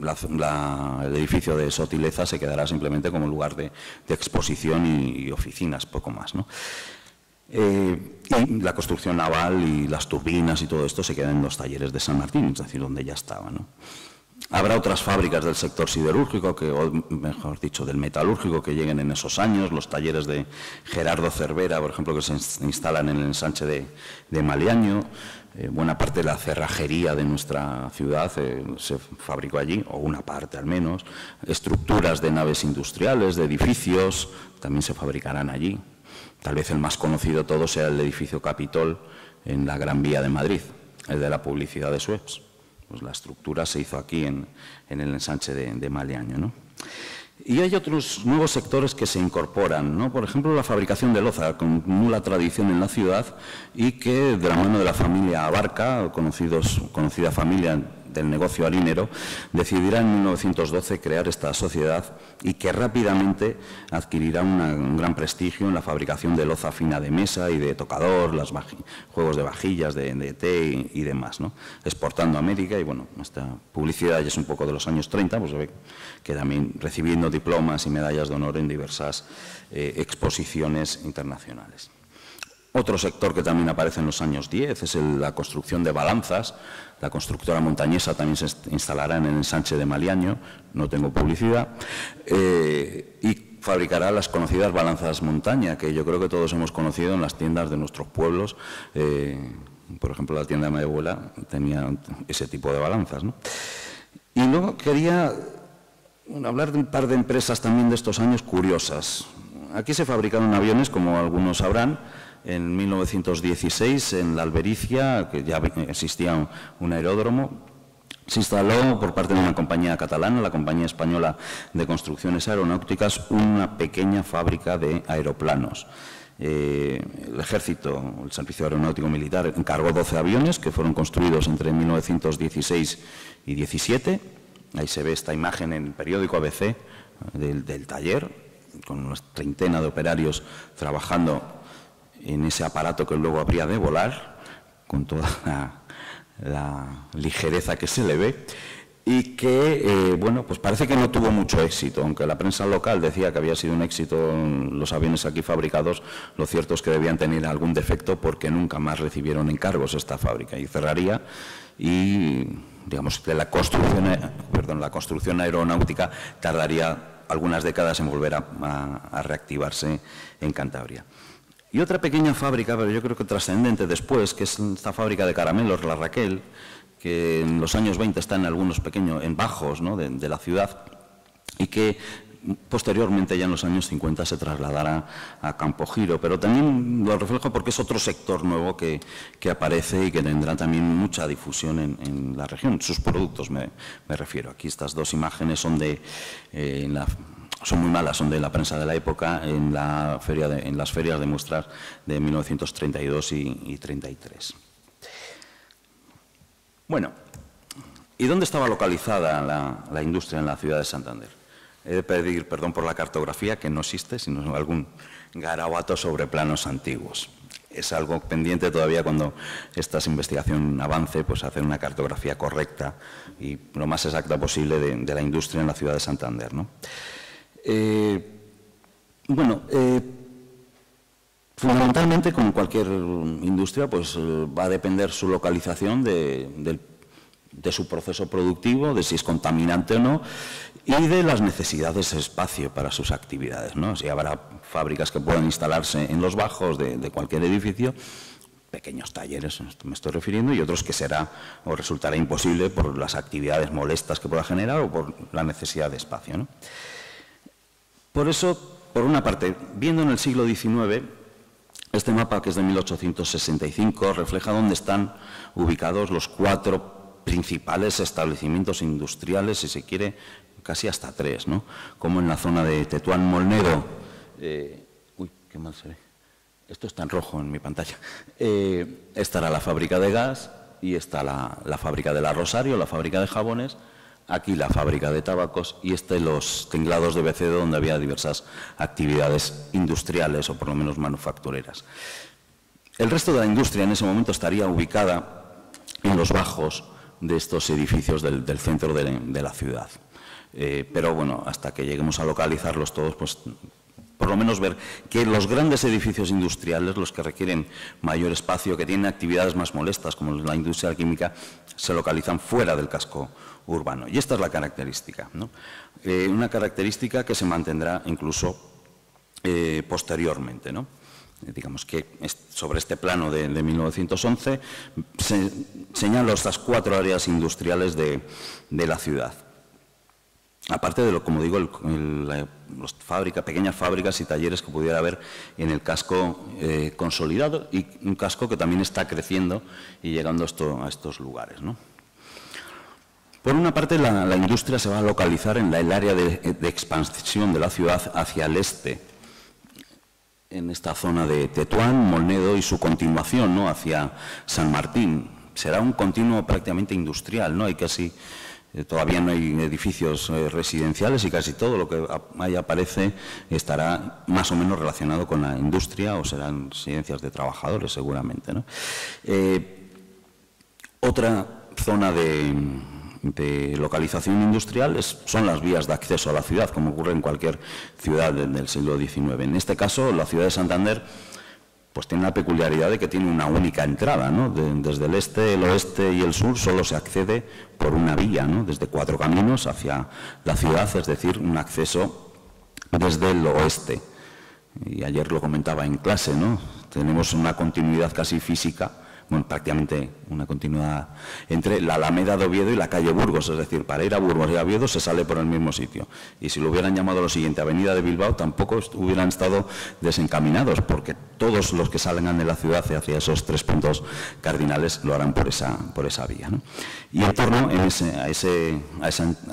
El edificio de Sotileza se quedará simplemente como lugar de exposición y oficinas, poco más, ¿no? Y la construcción naval y las turbinas y todo esto se quedan en los talleres de San Martín, es decir, donde ya estaba, ¿no? Habrá otras fábricas del sector siderúrgico, o mejor dicho, del metalúrgico, que lleguen en esos años, los talleres de Gerardo Cervera, por ejemplo, que se instalan en el ensanche de Maliaño. Buena parte de la cerrajería de nuestra ciudad se fabricó allí, o una parte al menos. Estructuras de naves industriales, de edificios, también se fabricarán allí. Tal vez el más conocido de todos sea el edificio Capitol en la Gran Vía de Madrid, el de la publicidad de Suez. Pues la estructura se hizo aquí en el ensanche de Maliaño, ¿no? Y hay otros nuevos sectores que se incorporan, ¿no? Por ejemplo, la fabricación de loza, con nula tradición en la ciudad y que de la mano de la familia Abarca, conocida familia del negocio harinero, decidirá en 1912 crear esta sociedad y que rápidamente adquirirá un gran prestigio en la fabricación de loza fina de mesa y de tocador, juegos de vajillas, de té y demás, ¿no? Exportando a América y, bueno, esta publicidad ya es un poco de los años 30, pues se ve que también recibiendo diplomas y medallas de honor en diversas exposiciones internacionales. Otro sector que también aparece en los años 10 es la construcción de balanzas. La constructora montañesa también se instalará en el ensanche de Maliaño, no tengo publicidad, y fabricará las conocidas balanzas montaña, que yo creo que todos hemos conocido en las tiendas de nuestros pueblos. Por ejemplo, la tienda de mi abuela tenía ese tipo de balanzas, ¿no? Y luego quería hablar de un par de empresas también de estos años curiosas. Aquí se fabricaron aviones, como algunos sabrán. En 1916, en la Albericia, que ya existía un aeródromo, se instaló por parte de una compañía catalana, la Compañía Española de Construcciones Aeronáuticas, una pequeña fábrica de aeroplanos. El Ejército, el Servicio Aeronáutico Militar, encargó 12 aviones que fueron construidos entre 1916 y 17. Ahí se ve esta imagen en el periódico ABC del taller, con una treintena de operarios trabajando en ese aparato que luego habría de volar, con toda la ligereza que se le ve, y que, bueno, pues parece que no tuvo mucho éxito, aunque la prensa local decía que había sido un éxito los aviones aquí fabricados. Lo cierto es que debían tener algún defecto porque nunca más recibieron encargos esta fábrica y cerraría, y digamos que la construcción aeronáutica tardaría algunas décadas en volver a reactivarse en Cantabria. Y otra pequeña fábrica, pero yo creo que trascendente después, que es esta fábrica de caramelos, la Raquel, que en los años 20 está en algunos pequeños, en bajos, ¿no?, de la ciudad, y que posteriormente, ya en los años 50, se trasladará a Campogiro. Pero también lo reflejo porque es otro sector nuevo que aparece y que tendrá también mucha difusión en la región. Sus productos me refiero. Aquí estas dos imágenes son son muy malas, son de la prensa de la época, en las ferias de muestras de 1932 y 33. Bueno, ¿y dónde estaba localizada la industria en la ciudad de Santander? He de pedir perdón por la cartografía, que no existe, sino algún garabato sobre planos antiguos. Es algo pendiente todavía cuando esta investigación avance, pues hacer una cartografía correcta y lo más exacta posible de la industria en la ciudad de Santander, ¿no? Fundamentalmente, como cualquier industria, pues va a depender su localización de su proceso productivo, de si es contaminante o no, y de las necesidades de espacio para sus actividades, ¿no? Si habrá fábricas que puedan instalarse en los bajos de cualquier edificio, pequeños talleres, me estoy refiriendo, y otros que será o resultará imposible por las actividades molestas que pueda generar o por la necesidad de espacio, ¿no? Por eso, por una parte, viendo en el siglo XIX, este mapa, que es de 1865, refleja dónde están ubicados los 4 principales establecimientos industriales, si se quiere, casi hasta 3, ¿no? Como en la zona de Tetuán-Molnedo. Uy, qué mal se ve. Esto está en rojo en mi pantalla. Estará la fábrica de gas y está la fábrica de la Rosario, la fábrica de jabones. Aquí la fábrica de tabacos y los tinglados de Becedo, donde había diversas actividades industriales o por lo menos manufactureras. El resto de la industria en ese momento estaría ubicada en los bajos de estos edificios del centro de la ciudad. Pero bueno, hasta que lleguemos a localizarlos todos, pues por lo menos ver que los grandes edificios industriales, los que requieren mayor espacio, que tienen actividades más molestas, como la industria química, se localizan fuera del casco urbano. Y esta es la característica, ¿no? Una característica que se mantendrá incluso posteriormente, ¿no? Digamos que sobre este plano de 1911 se señalan estas 4 áreas industriales de la ciudad. Aparte de, como digo, pequeñas fábricas y talleres que pudiera haber en el casco consolidado, y un casco que también está creciendo y llegando a estos lugares, ¿no? Por una parte, la industria se va a localizar en el área de expansión de la ciudad hacia el este, en esta zona de Tetuán, Molnedo y su continuación, ¿no?, hacia San Martín, será un continuo prácticamente industrial, ¿no? Hay casi, todavía no hay edificios residenciales y casi todo lo que ahí aparece estará más o menos relacionado con la industria o serán residencias de trabajadores seguramente, ¿no? Otra zona de localización industrial son las vías de acceso a la ciudad, como ocurre en cualquier ciudad del siglo XIX. En este caso, la ciudad de Santander pues tiene la peculiaridad de que tiene una única entrada, ¿no? Desde el este, el oeste y el sur solo se accede por una vía, ¿no? Desde 4 caminos hacia la ciudad, es decir, un acceso desde el oeste. Y ayer lo comentaba en clase, ¿no? Tenemos una continuidad casi física, bueno, prácticamente una continuidad entre la Alameda de Oviedo y la calle Burgos, es decir, para ir a Burgos y a Oviedo se sale por el mismo sitio. Y si lo hubieran llamado lo siguiente, Avenida de Bilbao, tampoco hubieran estado desencaminados, porque todos los que salgan de la ciudad hacia esos 3 puntos cardinales lo harán por esa vía, ¿no? Y en torno a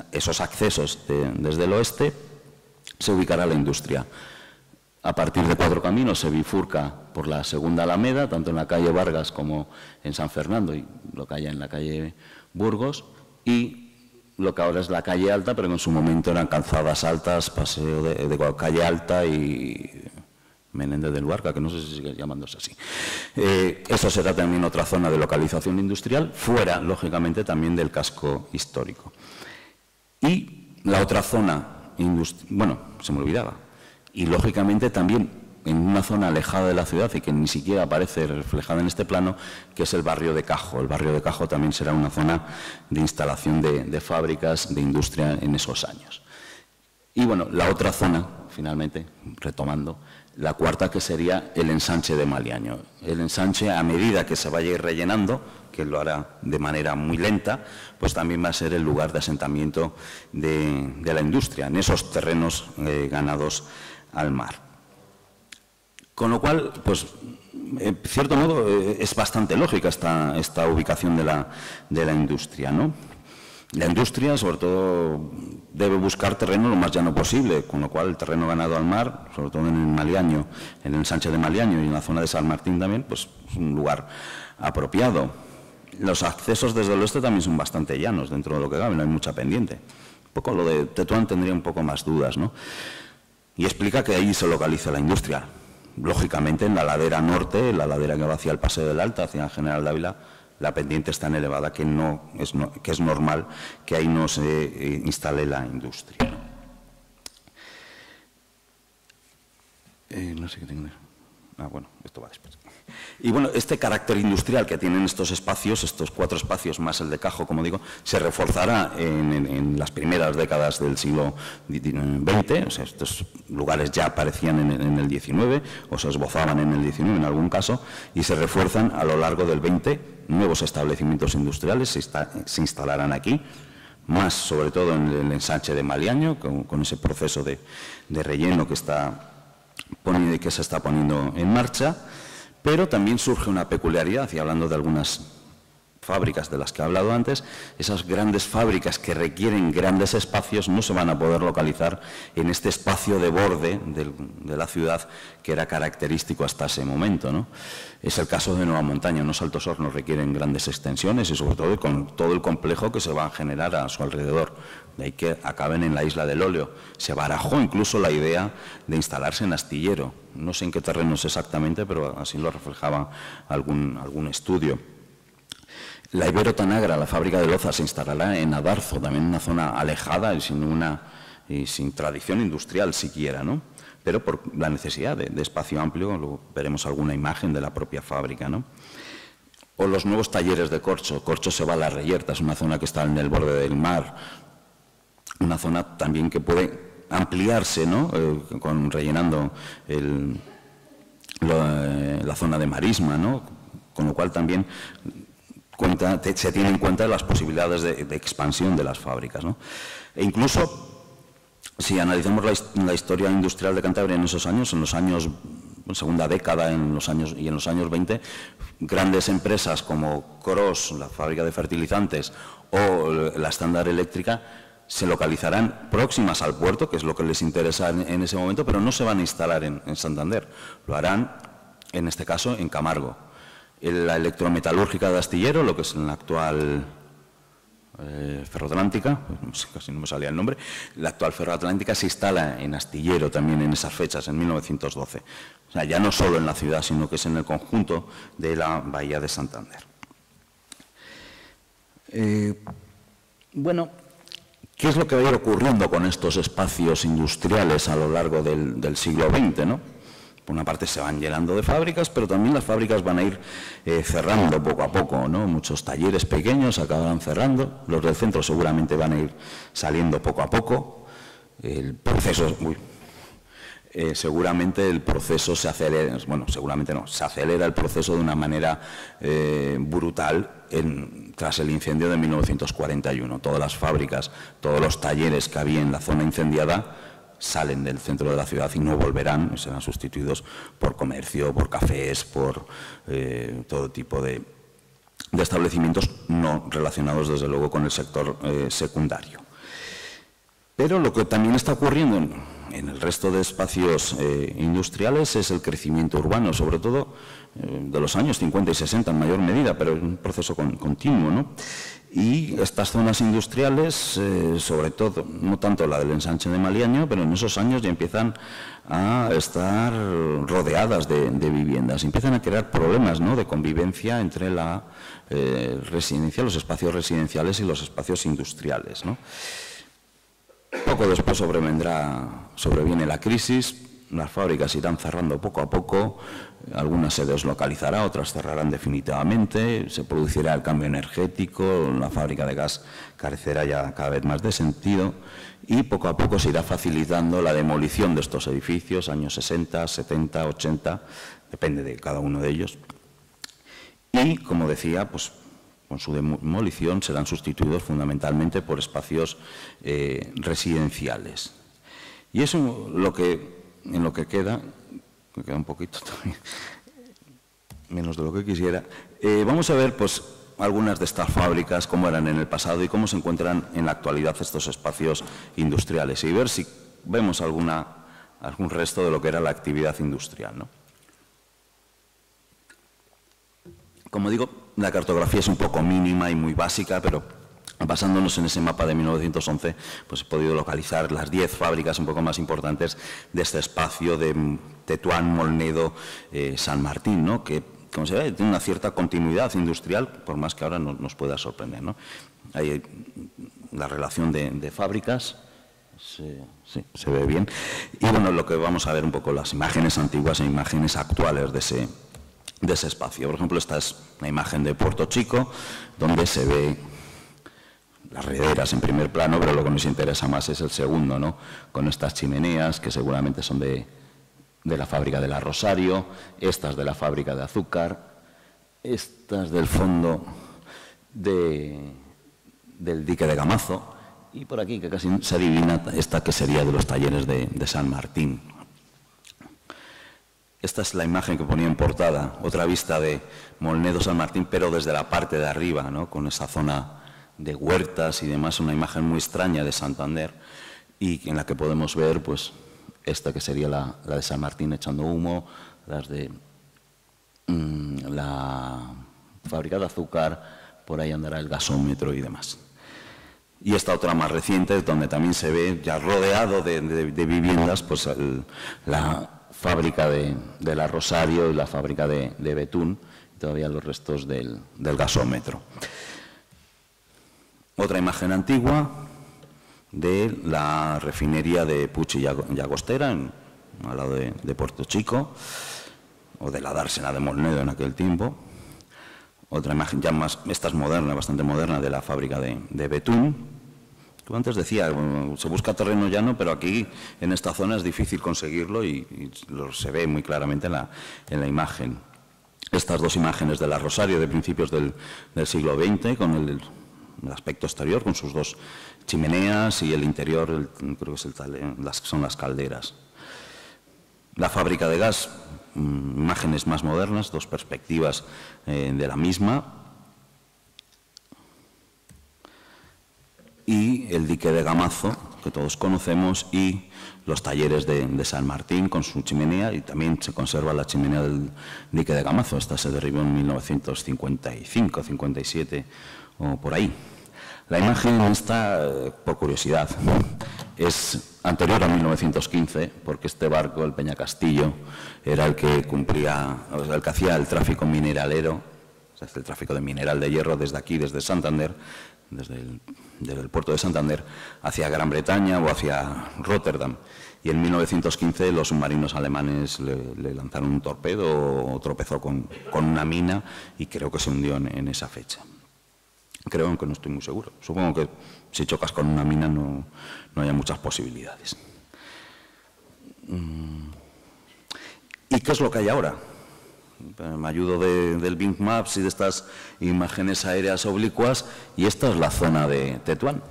esos accesos desde el oeste se ubicará la industria. A partir de 4 caminos se bifurca por la segunda Alameda, tanto en la calle Vargas como en San Fernando, y lo que hay en la calle Burgos, y lo que ahora es la calle Alta, pero que en su momento eran calzadas altas, paseo de calle Alta y Menéndez del Luarca, que no sé si sigue llamándose así. Eso será también otra zona de localización industrial, fuera, lógicamente, también del casco histórico. Y la otra zona, bueno, se me olvidaba, y lógicamente también en una zona alejada de la ciudad y que ni siquiera aparece reflejada en este plano, que es el barrio de Cajo. El barrio de Cajo también será una zona de instalación de fábricas, de industria en esos años. Y bueno, la otra zona, finalmente, retomando, la cuarta, que sería el ensanche de Maliaño. El ensanche, a medida que se vaya a ir rellenando, que lo hará de manera muy lenta, pues también va a ser el lugar de asentamiento de la industria, en esos terrenos ganados al mar. Con lo cual, pues, en cierto modo, es bastante lógica esta ubicación de la industria, ¿no? La industria, sobre todo, debe buscar terreno lo más llano posible, con lo cual el terreno ganado al mar, sobre todo en el Maliaño, en el ensanche de Maliaño y en la zona de San Martín también, pues es un lugar apropiado. Los accesos desde el oeste también son bastante llanos, dentro de lo que cabe, no hay mucha pendiente. Un poco lo de Tetuán tendría un poco más dudas, ¿no? Y explica que ahí se localiza la industria. Lógicamente, en la ladera norte, la ladera que va hacia el Paseo del Alta, hacia General Dávila, la pendiente es tan elevada que es normal que ahí no se instale la industria. No sé qué tengo. Ah, bueno, esto va después. Y bueno, este carácter industrial que tienen estos espacios, estos 4 espacios más el de Cajo, como digo, se reforzará en las primeras décadas del siglo XX. O sea, estos lugares ya aparecían en el XIX o se esbozaban en el XIX en algún caso y se refuerzan a lo largo del XX. Nuevos establecimientos industriales se instalarán aquí, más sobre todo en el ensanche de Maliaño, con ese proceso de relleno que se está poniendo en marcha. Pero también surge una peculiaridad, y hablando de algunas fábricas de las que he hablado antes, esas grandes fábricas que requieren grandes espacios no se van a poder localizar en este espacio de borde de la ciudad que era característico hasta ese momento, ¿no? Es el caso de Nueva Montaña. Unos Altos Hornos requieren grandes extensiones y sobre todo con todo el complejo que se va a generar a su alrededor. De ahí que acaben en la isla del Óleo. Se barajó incluso la idea de instalarse en Astillero. No sé en qué terrenos exactamente, pero así lo reflejaba algún estudio. La Ibero Tanagra, la fábrica de loza, se instalará en Adarzo, también en una zona alejada y sin tradición industrial siquiera, ¿no? Pero por la necesidad de espacio amplio, luego veremos alguna imagen de la propia fábrica, ¿no? O los nuevos talleres de corcho. Corcho se va a la Reyerta, es una zona que está en el borde del mar, una zona también que puede ampliarse, ¿no? Rellenando la zona de marisma, ¿no? Con lo cual también se tiene en cuenta las posibilidades de expansión de las fábricas, ¿no? E incluso, si analizamos la historia industrial de Cantabria en esos años, en segunda década, en los años 20, grandes empresas como Cros, la fábrica de fertilizantes, o la Estándar Eléctrica, se localizarán próximas al puerto, que es lo que les interesa en ese momento, pero no se van a instalar en Santander, lo harán, en este caso, en Camargo. La electrometalúrgica de Astillero, lo que es la actual Ferroatlántica, casi no me salía el nombre, la actual Ferroatlántica se instala en Astillero también en esas fechas, en 1912. O sea, ya no solo en la ciudad, sino que es en el conjunto de la Bahía de Santander. Bueno, ¿qué es lo que va a ir ocurriendo con estos espacios industriales a lo largo del siglo XX, ¿no? Por una parte se van llenando de fábricas, pero también las fábricas van a ir cerrando poco a poco, ¿no? Muchos talleres pequeños acabarán cerrando, los del centro seguramente van a ir saliendo poco a poco. El proceso, seguramente el proceso se acelera, bueno, seguramente no, se acelera el proceso de una manera brutal tras el incendio de 1941. Todas las fábricas, todos los talleres que había en la zona incendiada salen del centro de la ciudad y no volverán, serán sustituidos por comercio, por cafés, por todo tipo de establecimientos no relacionados, desde luego, con el sector secundario. Pero lo que también está ocurriendo en el resto de espacios industriales es el crecimiento urbano, sobre todo de los años 50 y 60 en mayor medida, pero es un proceso continuo, ¿no? Y estas zonas industriales, sobre todo, no tanto la del ensanche de Maliaño, pero en esos años ya empiezan a estar rodeadas de viviendas, empiezan a crear problemas, ¿no?, de convivencia entre la residencia, los espacios residenciales y los espacios industriales, ¿no? Poco después sobreviene la crisis, las fábricas irán cerrando poco a poco, algunas se deslocalizarán, otras cerrarán definitivamente, se producirá el cambio energético, la fábrica de gas carecerá ya cada vez más de sentido y poco a poco se irá facilitando la demolición de estos edificios, años 60, 70, 80, depende de cada uno de ellos. Y, como decía, pues con su demolición serán sustituidos fundamentalmente por espacios residenciales. Y eso en lo que queda, me queda un poquito también, menos de lo que quisiera, vamos a ver pues algunas de estas fábricas, cómo eran en el pasado y cómo se encuentran en la actualidad estos espacios industriales y ver si vemos algún resto de lo que era la actividad industrial, ¿no? Como digo, la cartografía es un poco mínima y muy básica, pero basándonos en ese mapa de 1911, pues he podido localizar las 10 fábricas un poco más importantes de este espacio de Tetuán, Molnedo, San Martín, ¿no?, que, como se ve, tiene una cierta continuidad industrial, por más que ahora nos pueda sorprender, ¿no? Hay la relación de fábricas, se ve bien. Y bueno, lo que vamos a ver un poco las imágenes antiguas e imágenes actuales de ese espacio. Por ejemplo, esta es una imagen de Puerto Chico, donde se ve las rederas en primer plano, pero lo que nos interesa más es el segundo, ¿no?, con estas chimeneas que seguramente son de la fábrica de la Rosario, estas de la fábrica de azúcar, estas del fondo del dique de Gamazo, y por aquí que casi se adivina esta que sería de los talleres de San Martín. Esta es la imagen que ponía en portada, otra vista de Molnedo San Martín, pero desde la parte de arriba, ¿no?, con esa zona de huertas y demás, una imagen muy extraña de Santander y en la que podemos ver pues esta que sería la de San Martín echando humo, las de la fábrica de azúcar, por ahí andará el gasómetro y demás. Y esta otra más reciente, donde también se ve ya rodeado de viviendas, pues la fábrica de la Rosario y la fábrica de Betún, y todavía los restos del gasómetro. Otra imagen antigua de la refinería de Puig y Llagostera, al lado de Puerto Chico, o de la dársena de Molnedo en aquel tiempo. Otra imagen ya más, esta es moderna, bastante moderna, de la fábrica de Betún. Como antes decía, se busca terreno llano, pero aquí en esta zona es difícil conseguirlo y se ve muy claramente en la imagen. Estas dos imágenes de la Rosario de principios del siglo XX, con el aspecto exterior, con sus dos chimeneas, y el interior, creo que son las calderas. La fábrica de gas, imágenes más modernas, dos perspectivas de la misma. Y el dique de Gamazo, que todos conocemos, y los talleres de San Martín con su chimenea, y también se conserva la chimenea del dique de Gamazo. Esta se derribó en 1955, 57 o por ahí. La imagen esta, por curiosidad, es anterior a 1915, porque este barco, el Peñacastillo, era el que el que hacía el tráfico mineralero, o sea, el tráfico de mineral de hierro desde aquí, desde Santander, desde el puerto de Santander, hacia Gran Bretaña o hacia Rotterdam. Y en 1915 los submarinos alemanes le lanzaron un torpedo o tropezó con una mina y creo que se hundió en esa fecha. Creo, aunque no estoy muy seguro. Supongo que si chocas con una mina no haya muchas posibilidades. ¿Y qué es lo que hay ahora? Me ayudo del Bing Maps y de estas imágenes aéreas oblicuas, y esta es la zona de Tetuán.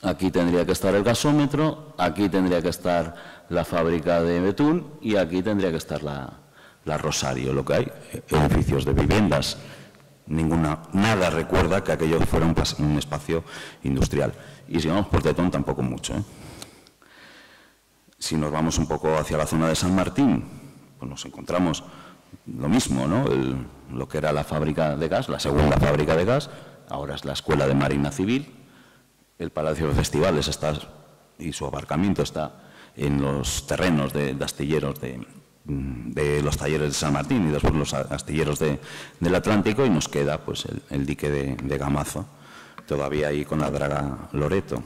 Aquí tendría que estar el gasómetro, aquí tendría que estar la fábrica de betún y aquí tendría que estar la Rosario. Lo que hay, edificios de viviendas. Nada recuerda que aquello fuera un espacio industrial. Y si vamos por Tetón, tampoco mucho, ¿eh? Si nos vamos un poco hacia la zona de San Martín, pues nos encontramos lo mismo, ¿no? Lo que era la fábrica de gas, la segunda fábrica de gas, ahora es la Escuela de Marina Civil. El Palacio de Festivales y su aparcamiento está en los terrenos de astilleros de los talleres de San Martín y después los astilleros del Atlántico, y nos queda pues el dique de Gamazo, todavía ahí con la draga Loreto.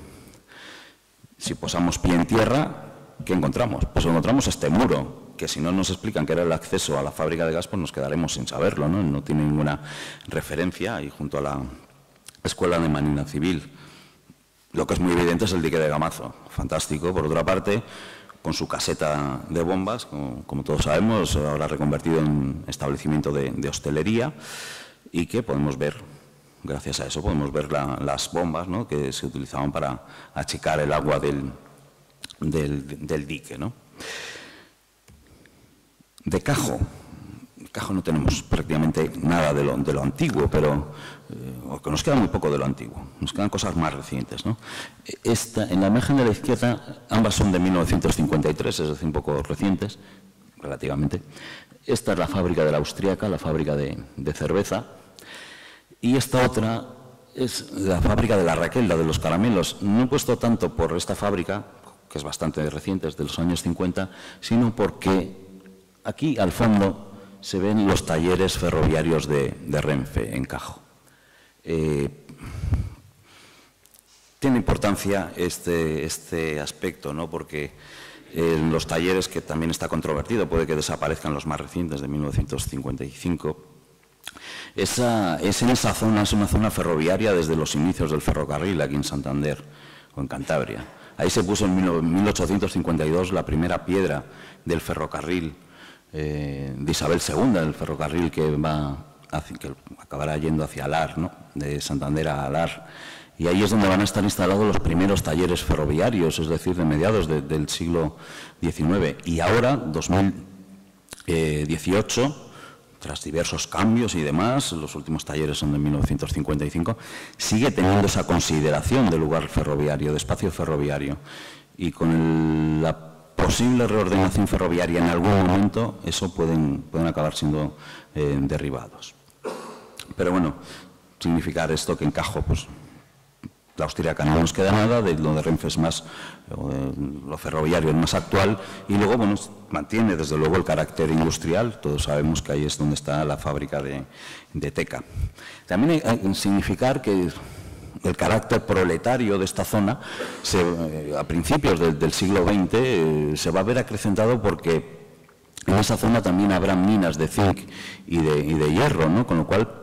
Si posamos pie en tierra, ¿qué encontramos? Pues encontramos este muro, que si no nos explican que era el acceso a la fábrica de gas, pues nos quedaremos sin saberlo, ¿no? No tiene ninguna referencia ahí junto a la Escuela de Marina Civil. Lo que es muy evidente es el dique de Gamazo, fantástico. Por otra parte, con su caseta de bombas, como todos sabemos, ahora reconvertido en establecimiento de hostelería, y que podemos ver, gracias a eso, podemos ver las bombas, ¿no?, que se utilizaban para achicar el agua del dique, ¿no? De Cajo no tenemos prácticamente nada de lo antiguo, pero que nos queda muy poco de lo antiguo, nos quedan cosas más recientes, ¿no? En la imagen de la izquierda, ambas son de 1953, es decir, un poco recientes, relativamente. Esta es la fábrica de la Austriaca, la fábrica de cerveza, y esta otra es la fábrica de la Raquel, la de los caramelos. No he puesto tanto por esta fábrica, que es bastante reciente, es de los años 50, sino porque aquí al fondo se ven los talleres ferroviarios de Renfe, en Cajo. Tiene importancia este aspecto, ¿no?, porque en los talleres, que también está controvertido, puede que desaparezcan los más recientes, de 1955, es en esa zona, es una zona ferroviaria desde los inicios del ferrocarril aquí en Santander o en Cantabria. Ahí se puso en 1852 la primera piedra del ferrocarril de Isabel II, el ferrocarril que acabará yendo hacia Alar, ¿no?, de Santander a Alar. Y ahí es donde van a estar instalados los primeros talleres ferroviarios, es decir, de mediados del siglo XIX. Y ahora, 2018, tras diversos cambios y demás, los últimos talleres son de 1955, sigue teniendo esa consideración de lugar ferroviario, de espacio ferroviario. Y con la posible reordenación ferroviaria en algún momento, eso pueden acabar siendo derribados. Pero bueno, significar esto que en Cajo, pues la Austriaca no nos queda nada, lo de Renfe es más, lo ferroviario es más actual, y luego, bueno, mantiene desde luego el carácter industrial. Todos sabemos que ahí es donde está la fábrica de Teca. También hay que significar que el carácter proletario de esta zona, a principios del siglo XX, se va a ver acrecentado porque en esa zona también habrá minas de zinc y de hierro, ¿no?, con lo cual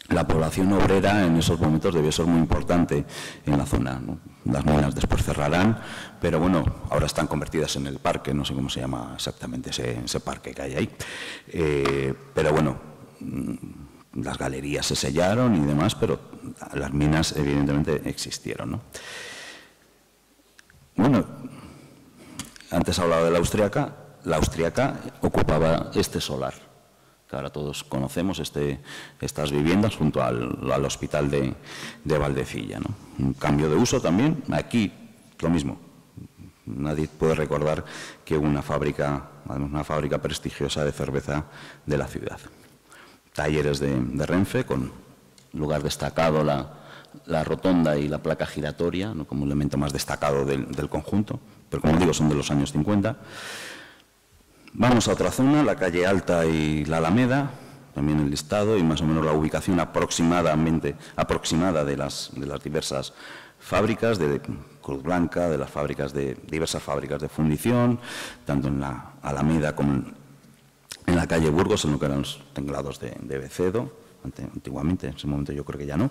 la población obrera en esos momentos debió ser muy importante en la zona, ¿no? Las minas después cerrarán, pero bueno, ahora están convertidas en el parque, no sé cómo se llama exactamente ese parque que hay ahí. Pero bueno, las galerías se sellaron y demás, pero las minas evidentemente existieron, ¿no? Bueno, antes hablaba de la Austriaca ocupaba este solar. que ahora todos conocemos, estas viviendas junto al hospital de Valdecilla, ¿no? Un cambio de uso también. Aquí lo mismo. Nadie puede recordar que hubo una fábrica prestigiosa de cerveza de la ciudad. Talleres de Renfe, con lugar destacado la rotonda y la placa giratoria, ¿no?, como elemento más destacado del conjunto, pero como digo, son de los años 50. Vamos a otra zona, la calle Alta y la Alameda, también el listado y más o menos la ubicación aproximada de las diversas fábricas de Cruz Blanca, de las diversas fábricas de fundición, tanto en la Alameda como en la calle Burgos, en lo que eran los tinglados de Becedo, antiguamente, en ese momento yo creo que ya no.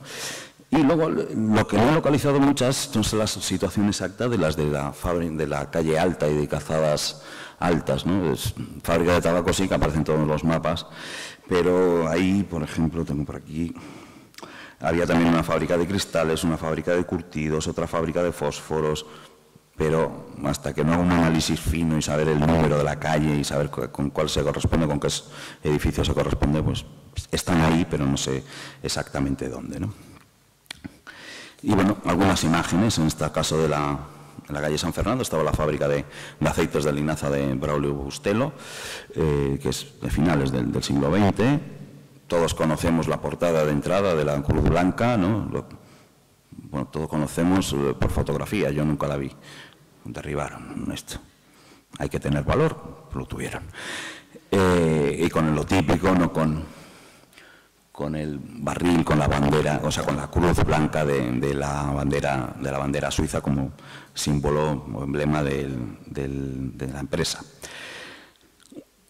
Y luego, lo que no he localizado muchas son la situación exacta de las de la calle Alta y de Calzadas Altas, ¿no? Es fábrica de tabaco, sí, que aparecen todos los mapas, pero ahí, por ejemplo, tengo por aquí, había también una fábrica de cristales, una fábrica de curtidos, otra fábrica de fósforos, pero hasta que no hago un análisis fino y saber el número de la calle y saber con cuál se corresponde, con qué edificio se corresponde, pues están ahí, pero no sé exactamente dónde, ¿no? Y bueno, algunas imágenes, en este caso en la calle San Fernando estaba la fábrica de aceites de linaza de Braulio Bustelo, que es de finales del siglo XX. Todos conocemos la portada de entrada de la Cruz Blanca, ¿no? Bueno, todos conocemos por fotografía, yo nunca la vi. Derribaron esto. Hay que tener valor, lo tuvieron. Y con lo típico, no con el barril, con la bandera, o sea, con la cruz blanca de la bandera suiza como símbolo o emblema de la empresa.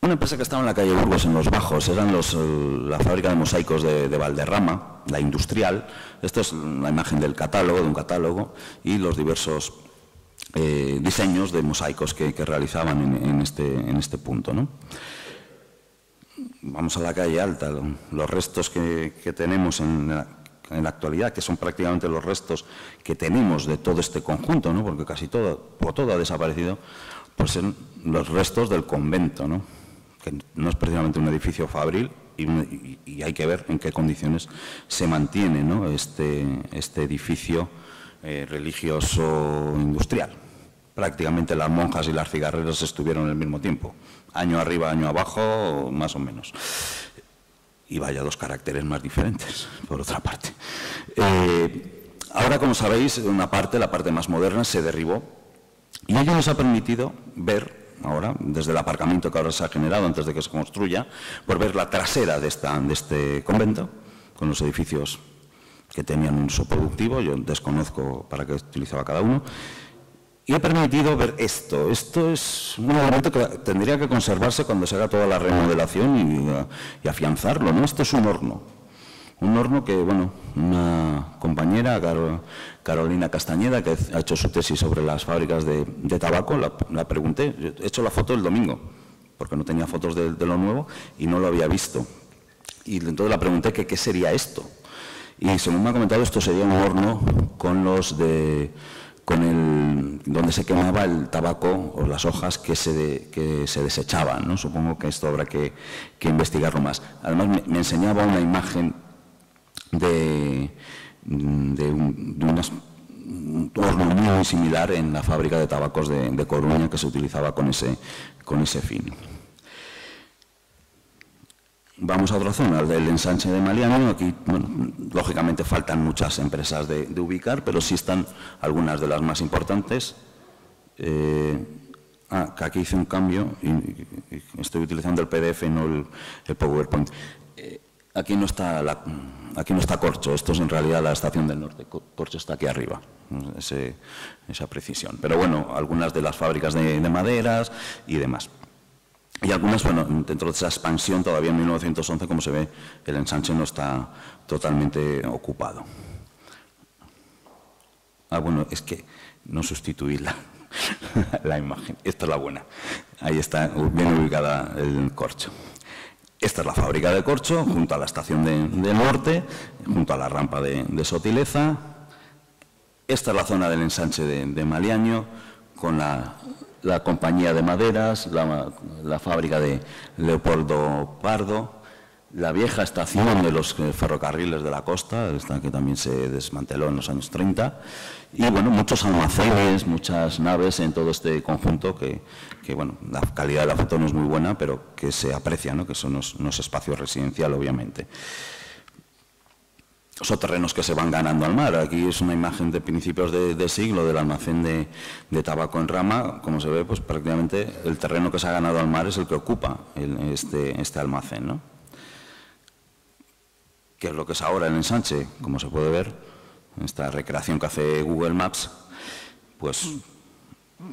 Una empresa que estaba en la calle Burgos, en los Bajos, eran la fábrica de mosaicos de Valderrama, la industrial. Esta es la imagen del catálogo, de un catálogo, y los diversos diseños de mosaicos que realizaban en este punto, ¿no? Vamos a la calle Alta, los restos que tenemos en la actualidad, que son prácticamente los restos que tenemos de todo este conjunto, ¿no? Porque casi todo ha desaparecido, pues son los restos del convento, ¿no? Que no es precisamente un edificio fabril y hay que ver en qué condiciones se mantiene, ¿no?, este edificio religioso industrial. Prácticamente las monjas y las cigarreras estuvieron al mismo tiempo, año arriba, año abajo, más o menos. Y vaya dos caracteres más diferentes, por otra parte. Ahora, como sabéis, la parte más moderna se derribó y ello nos ha permitido ver, ahora, desde el aparcamiento que ahora se ha generado antes de que se construya, por ver la trasera de este convento, con los edificios que tenían un uso productivo, yo desconozco para qué utilizaba cada uno, y he permitido ver esto. Esto es un elemento que tendría que conservarse cuando se haga toda la remodelación y afianzarlo, ¿no? Esto es un horno. Un horno que, bueno, una compañera, Carolina Castañeda, que ha hecho su tesis sobre las fábricas de tabaco, la pregunté. Yo he hecho la foto el domingo, porque no tenía fotos de lo nuevo y no lo había visto. Y entonces la pregunté que qué sería esto. Y según me ha comentado, esto sería un horno donde se quemaba el tabaco o las hojas que se desechaban, ¿no? Supongo que esto habrá que investigarlo más. Además, me enseñaba una imagen de un horno muy similar en la fábrica de tabacos de Coruña, que se utilizaba con ese fin. Vamos a otra zona, del ensanche de Maliaño. Aquí, bueno, lógicamente faltan muchas empresas de ubicar, pero sí están algunas de las más importantes. Que aquí hice un cambio y estoy utilizando el PDF y no el PowerPoint. Aquí no está Corcho, esto es en realidad la estación del norte. Corcho está aquí arriba, esa precisión. Pero bueno, algunas de las fábricas de maderas y demás. Y algunas, bueno, dentro de esa expansión, todavía en 1911, como se ve, el ensanche no está totalmente ocupado. Bueno, es que no sustituí la imagen. Esta es la buena. Ahí está bien ubicada el Corcho. Esta es la fábrica de Corcho, junto a la estación del norte, junto a la rampa de Sotileza. Esta es la zona del ensanche de Maliaño, con la compañía de maderas, la fábrica de Leopoldo Pardo, la vieja estación de los ferrocarriles de la costa, esta que también se desmanteló en los años 30, y bueno, muchos almacenes, muchas naves en todo este conjunto que bueno, la calidad de la foto no es muy buena, pero que se aprecia, ¿no? Que eso no es espacio residencial, obviamente. Son terrenos que se van ganando al mar. Aquí es una imagen de principios de siglo del almacén de tabaco en rama. Como se ve, pues prácticamente el terreno que se ha ganado al mar es el que ocupa este almacén, ¿no? ¿Qué es lo que es ahora el ensanche? Como se puede ver, esta recreación que hace Google Maps, pues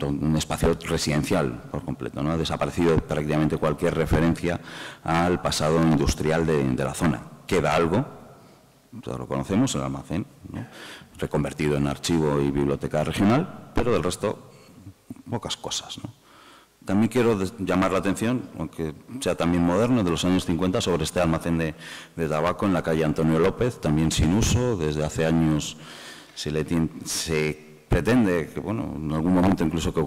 un espacio residencial por completo, ¿no? Ha desaparecido prácticamente cualquier referencia al pasado industrial de la zona. Queda algo, todos lo conocemos, el almacén, ¿no? Reconvertido en archivo y biblioteca regional, pero del resto, pocas cosas, ¿no? También quiero llamar la atención, aunque sea también moderno, de los años 50, sobre este almacén de tabaco en la calle Antonio López, también sin uso. Desde hace años se pretende que, bueno, en algún momento incluso que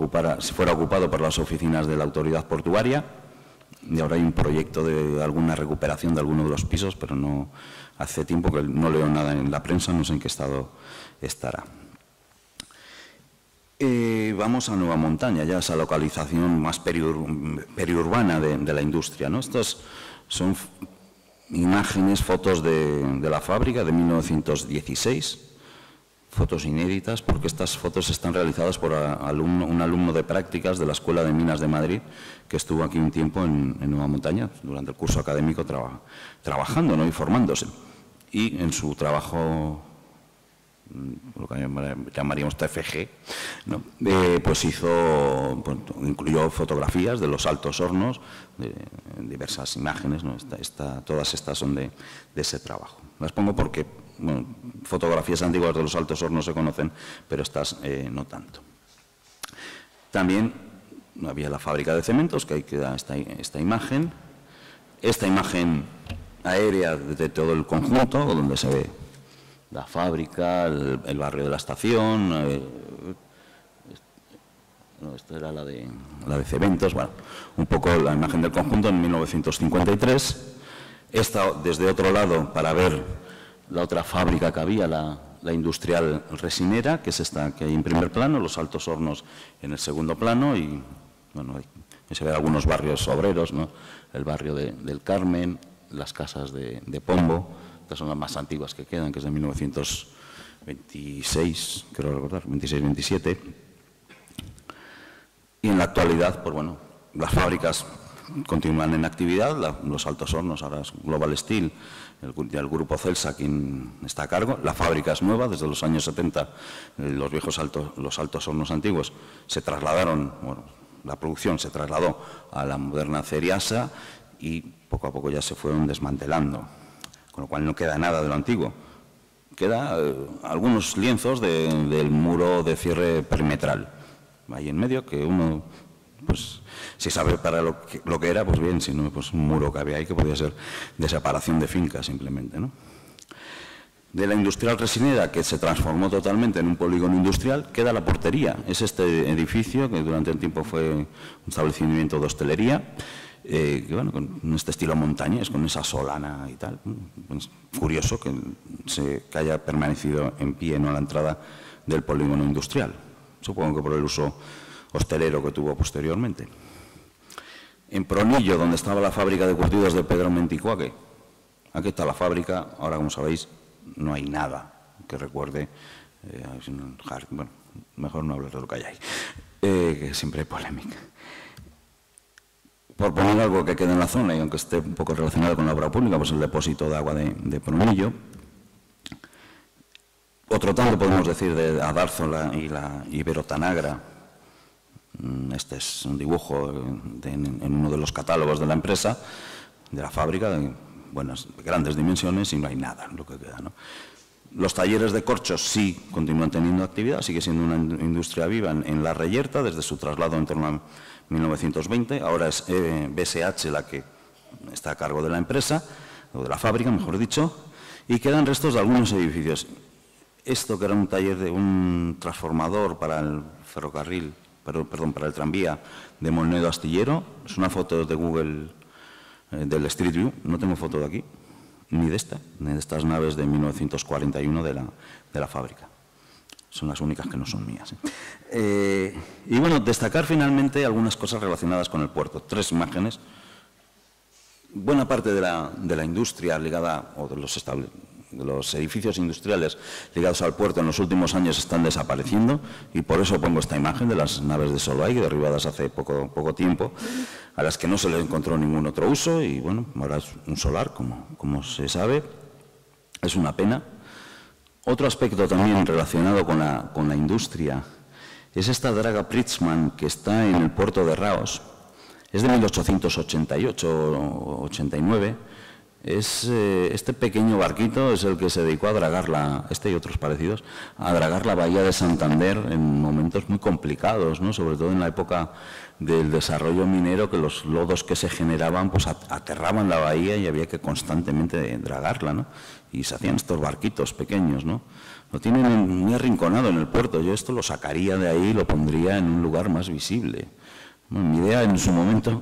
fuera ocupado por las oficinas de la autoridad portuaria, y ahora hay un proyecto de alguna recuperación de alguno de los pisos, pero no, hace tiempo que no leo nada en la prensa, no sé en qué estado estará. Vamos a Nueva Montaña, ya esa localización más periurbana de la industria, ¿no? Estas son imágenes, fotos de la fábrica de 1916, fotos inéditas, porque estas fotos están realizadas por un alumno de prácticas de la Escuela de Minas de Madrid, que estuvo aquí un tiempo en Nueva Montaña, durante el curso académico, trabajando, ¿no? Y formándose. Y en su trabajo, lo que llamaríamos TFG, ¿no? Pues incluyó fotografías de los altos hornos, diversas imágenes, ¿no? Todas estas son de ese trabajo. Las pongo porque, bueno, fotografías antiguas de los altos hornos se conocen, pero estas no tanto. También había la fábrica de cementos, que ahí queda esta imagen. Esta imagen aérea de todo el conjunto, donde se ve la fábrica, el barrio de la estación. Esta era la de cementos. Bueno, un poco la imagen del conjunto en 1953. Esta desde otro lado para ver la otra fábrica que había, la industrial resinera, que es esta que hay en primer plano, los altos hornos en el segundo plano, y bueno, ahí se ven algunos barrios obreros, ¿no? El barrio del Carmen, las casas de Pombo. Estas son las más antiguas que quedan, que es de 1926, creo recordar, 26-27. Y en la actualidad, pues bueno, las fábricas continúan en actividad, los altos hornos, ahora es Global Steel, el grupo Celsa quien está a cargo. La fábrica es nueva, desde los años 70, los altos hornos antiguos se trasladaron, bueno, la producción se trasladó a la moderna Ceriasa y poco a poco ya se fueron desmantelando, con lo cual no queda nada de lo antiguo. Queda algunos lienzos del muro de cierre perimetral, ahí en medio, que uno, pues, si sabe para lo que era, pues bien, si no, pues un muro que había ahí que podía ser de separación de fincas simplemente, ¿no? De la industrial resinera, que se transformó totalmente en un polígono industrial, queda la portería. Es este edificio que durante un tiempo fue un establecimiento de hostelería, que, bueno, con este estilo montañés, con esa solana y tal. Es curioso que haya permanecido en pie, no a la entrada del polígono industrial. Supongo que por el uso hostelero que tuvo posteriormente. En Pronillo, donde estaba la fábrica de curtidos de Pedro Menticuaque, aquí está la fábrica. Ahora, como sabéis, no hay nada que recuerde, bueno, mejor no hablar de lo que hay ahí, que siempre hay polémica. Por poner algo que quede en la zona, y aunque esté un poco relacionado con la obra pública, pues el depósito de agua de Pronillo. Otro tanto podemos decir de Adárzola y la Ibero-Tanagra. Este es un dibujo en uno de los catálogos de la empresa, de la fábrica, de buenas, grandes dimensiones, y no hay nada lo que queda, ¿no? Los talleres de corchos sí continúan teniendo actividad, sigue siendo una industria viva en La Reyerta desde su traslado en torno a 1920. Ahora es BSH la que está a cargo de la empresa, o de la fábrica, mejor dicho, y quedan restos de algunos edificios. Esto, que era un taller de un transformador para el ferrocarril, perdón, para el tranvía de Molnedo Astillero, es una foto de Google del Street View. No tengo foto de aquí, ni de estas naves de 1941 de la fábrica. Son las únicas que no son mías. Y bueno, destacar finalmente algunas cosas relacionadas con el puerto. 3 imágenes. Buena parte de la industria ligada, o de los edificios industriales ligados al puerto en los últimos años están desapareciendo, y por eso pongo esta imagen de las naves de Solvay, derribadas hace poco tiempo, a las que no se les encontró ningún otro uso, y bueno, ahora es un solar, como se sabe. Es una pena. Otro aspecto también relacionado con la industria es esta draga Prizman que está en el puerto de Raos. Es de 1888-89. Este pequeño barquito es el que se dedicó a dragar este y otros parecidos, a dragar la bahía de Santander en momentos muy complicados, ¿no? Sobre todo en la época del desarrollo minero, que los lodos que se generaban pues aterraban la bahía y había que constantemente dragarla, ¿no? Y se hacían estos barquitos pequeños, ¿no? Lo tienen muy arrinconado en el puerto. Yo esto lo sacaría de ahí y lo pondría en un lugar más visible. Bueno, mi idea en su momento,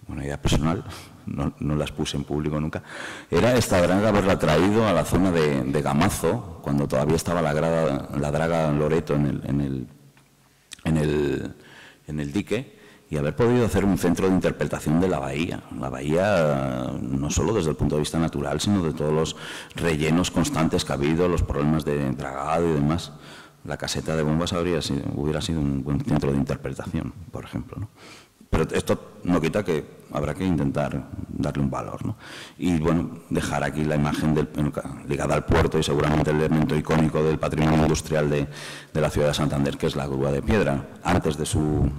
una idea personal, no las puse en público nunca, era esta draga haberla traído a la zona de Gamazo, cuando todavía estaba la draga Loreto en el dique, y haber podido hacer un centro de interpretación de la bahía. La bahía, no solo desde el punto de vista natural, sino de todos los rellenos constantes que ha habido, los problemas de dragado y demás. La caseta de bombas hubiera sido un buen centro de interpretación, por ejemplo, ¿no? Pero esto no quita que habrá que intentar darle un valor, ¿no? Y bueno, dejar aquí la imagen ligada al puerto y seguramente el elemento icónico del patrimonio industrial de la ciudad de Santander, que es la grúa de piedra. Antes de su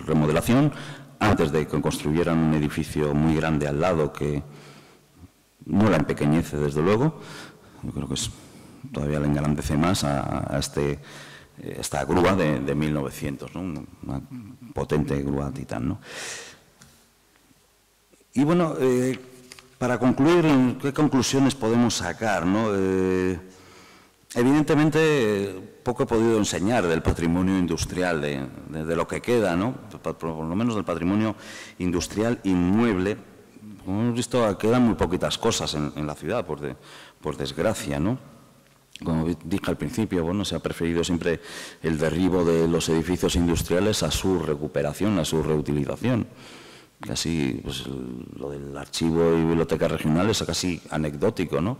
remodelación, antes de que construyeran un edificio muy grande al lado que no la empequeñece, desde luego, yo creo que todavía le engrandece más a esta grúa de 1900, ¿no? Una potente grúa Titán, ¿no? Y bueno, para concluir, ¿qué conclusiones podemos sacar, ¿no? Evidentemente, poco he podido enseñar del patrimonio industrial, de lo que queda, ¿no? Por lo menos del patrimonio industrial inmueble. Como hemos visto, quedan muy poquitas cosas en la ciudad, por desgracia, ¿no? Como dije al principio, bueno, se ha preferido siempre el derribo de los edificios industriales a su recuperación, a su reutilización. Casi, pues, lo del archivo y biblioteca regional es casi anecdótico, ¿no?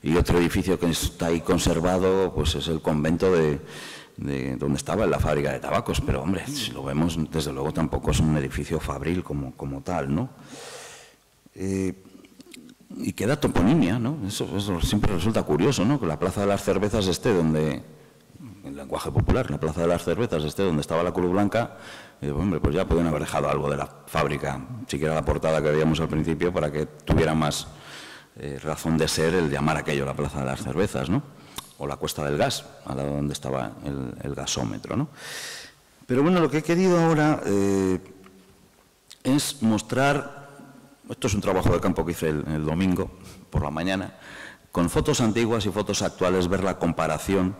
Y otro edificio que está ahí conservado, pues es el convento de donde estaba la fábrica de tabacos. Pero, hombre, si lo vemos, desde luego tampoco es un edificio fabril como tal, ¿no? Y queda toponimia, ¿no? Eso siempre resulta curioso, ¿no? Que la Plaza de las Cervezas esté donde, en lenguaje popular, la Plaza de las Cervezas esté donde estaba la Cruz Blanca. Hombre, pues ya podían haber dejado algo de la fábrica, siquiera la portada que veíamos al principio, para que tuviera más razón de ser el llamar aquello la Plaza de las Cervezas, ¿no? O la Cuesta del Gas, al lado donde estaba el gasómetro, ¿no? Pero bueno, lo que he querido ahora es mostrar. Esto es un trabajo de campo que hice el domingo por la mañana, con fotos antiguas y fotos actuales, ver la comparación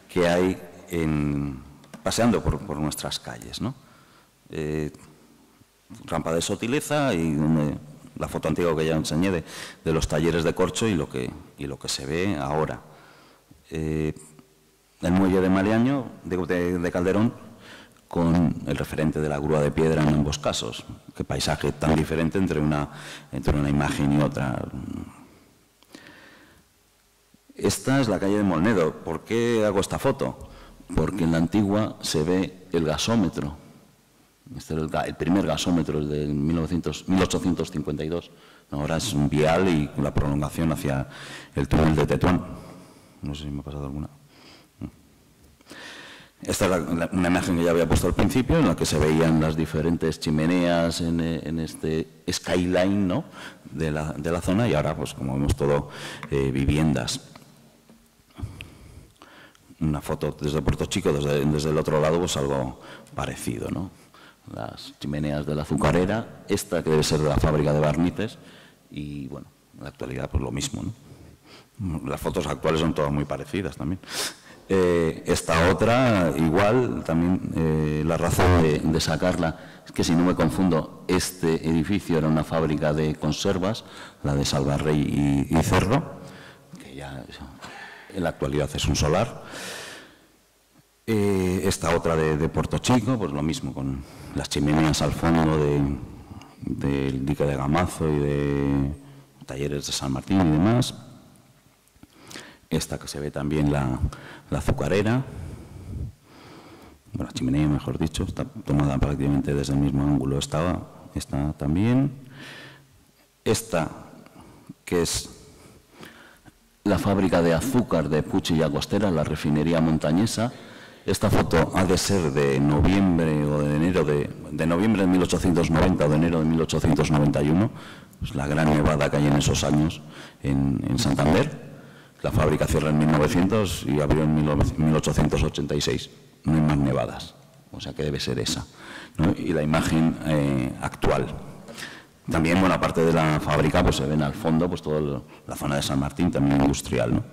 que hay paseando por nuestras calles, ¿no? Rampa de Sotileza y la foto antigua que ya enseñé de los talleres de corcho y lo que se ve ahora. El muelle de Maliaño, de Calderón, con el referente de la grúa de piedra en ambos casos. Qué paisaje tan diferente entre una imagen y otra. Esta es la calle de Molnedo. ¿Por qué hago esta foto? Porque en la antigua se ve el gasómetro. Este era el primer gasómetro, el de 1852. Ahora es un vial y la prolongación hacia el túnel de Tetuán. No sé si me ha pasado alguna. Esta es una imagen que ya había puesto al principio, en la que se veían las diferentes chimeneas en este skyline, ¿no?, de la zona, y ahora, pues como vemos, todo viviendas. Una foto desde Puerto Chico, desde el otro lado, pues algo parecido, ¿no? Las chimeneas de la azucarera, esta que debe ser de la fábrica de barnices, y bueno, en la actualidad pues lo mismo, ¿no? Las fotos actuales son todas muy parecidas también. Esta otra, igual, también la razón de sacarla es que, si no me confundo, este edificio era una fábrica de conservas, la de Salvarrey y Cerro, que ya en la actualidad es un solar. Esta otra de Puerto Chico, pues lo mismo, con las chimeneas al fondo del dique de Gamazo y de talleres de San Martín y demás. Esta que se ve también la azucarera, bueno, la chimenea, mejor dicho, está tomada prácticamente desde el mismo ángulo. Esta también. Esta, que es la fábrica de azúcar de Puig i Llagostera, la refinería montañesa. Esta foto ha de ser de noviembre o de enero de noviembre de 1890 o de enero de 1891, pues la gran nevada que hay en esos años en Santander. La fábrica cierra en 1900 y abrió en 1886. No hay más nevadas, o sea que debe ser esa, ¿no? Y la imagen actual. También, bueno, aparte de la fábrica, pues se ven al fondo pues toda la zona de San Martín, también industrial, ¿no?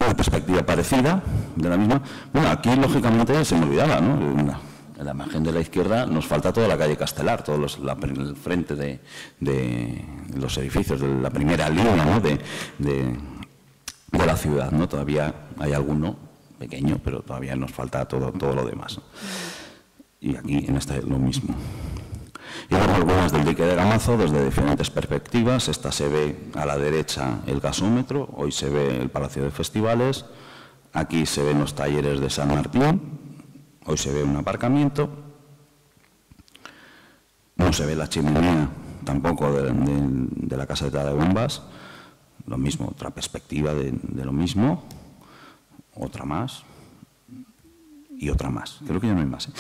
Una perspectiva parecida de la misma. Bueno, aquí lógicamente se me olvidaba, ¿no? En la imagen de la izquierda nos falta toda la calle Castelar, todo el frente de los edificios de la primera línea, ¿no? de la ciudad, ¿no? Todavía hay alguno pequeño, pero todavía nos falta todo lo demás, ¿no? Y aquí en esta es lo mismo. Y bueno, algunas del dique de Gamazo desde diferentes perspectivas. Esta se ve a la derecha el gasómetro, hoy se ve el Palacio de Festivales, aquí se ven los talleres de San Martín, hoy se ve un aparcamiento, no se ve la chimenea tampoco de la caseta de bombas, lo mismo, otra perspectiva de lo mismo, otra más y otra más. Creo que ya no hay más, ¿eh?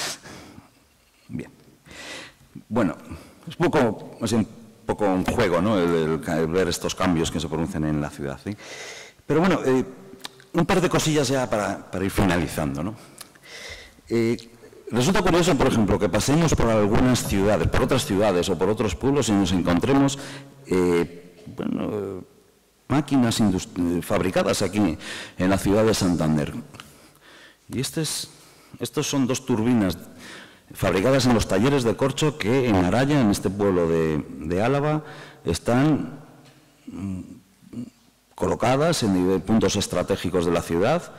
Bien. Bueno, es un poco un juego, ¿no? El ver estos cambios que se producen en la ciudad, ¿sí? Pero bueno, un par de cosillas ya para ir finalizando, ¿no? Resulta curioso, por ejemplo, que pasemos por algunas ciudades, por otras ciudades o por otros pueblos y nos encontremos máquinas fabricadas aquí en la ciudad de Santander. Y estos son dos turbinas fabricadas en los talleres de corcho que en Araya, en este pueblo de Álava, están colocadas en puntos estratégicos de la ciudad,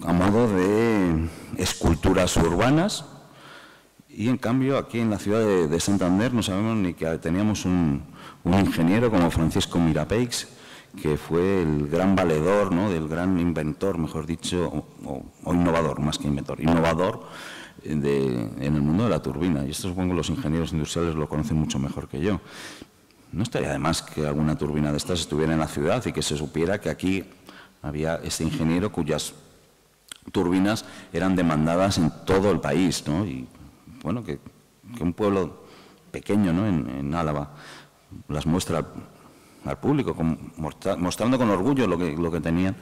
a modo de esculturas urbanas. Y en cambio aquí en la ciudad de Santander no sabemos ni que teníamos un ingeniero como Francisco Mirapeix, que fue el gran valedor, ¿no? Del gran inventor, mejor dicho, o innovador, más que inventor, innovador en el mundo de la turbina. Y esto supongo que los ingenieros industriales lo conocen mucho mejor que yo. No estaría de más que alguna turbina de estas estuviera en la ciudad y que se supiera que aquí había este ingeniero cuyas turbinas eran demandadas en todo el país, ¿no? Y bueno, que un pueblo pequeño, ¿no? en Álava las muestra al público, mostrando con orgullo lo que tenían.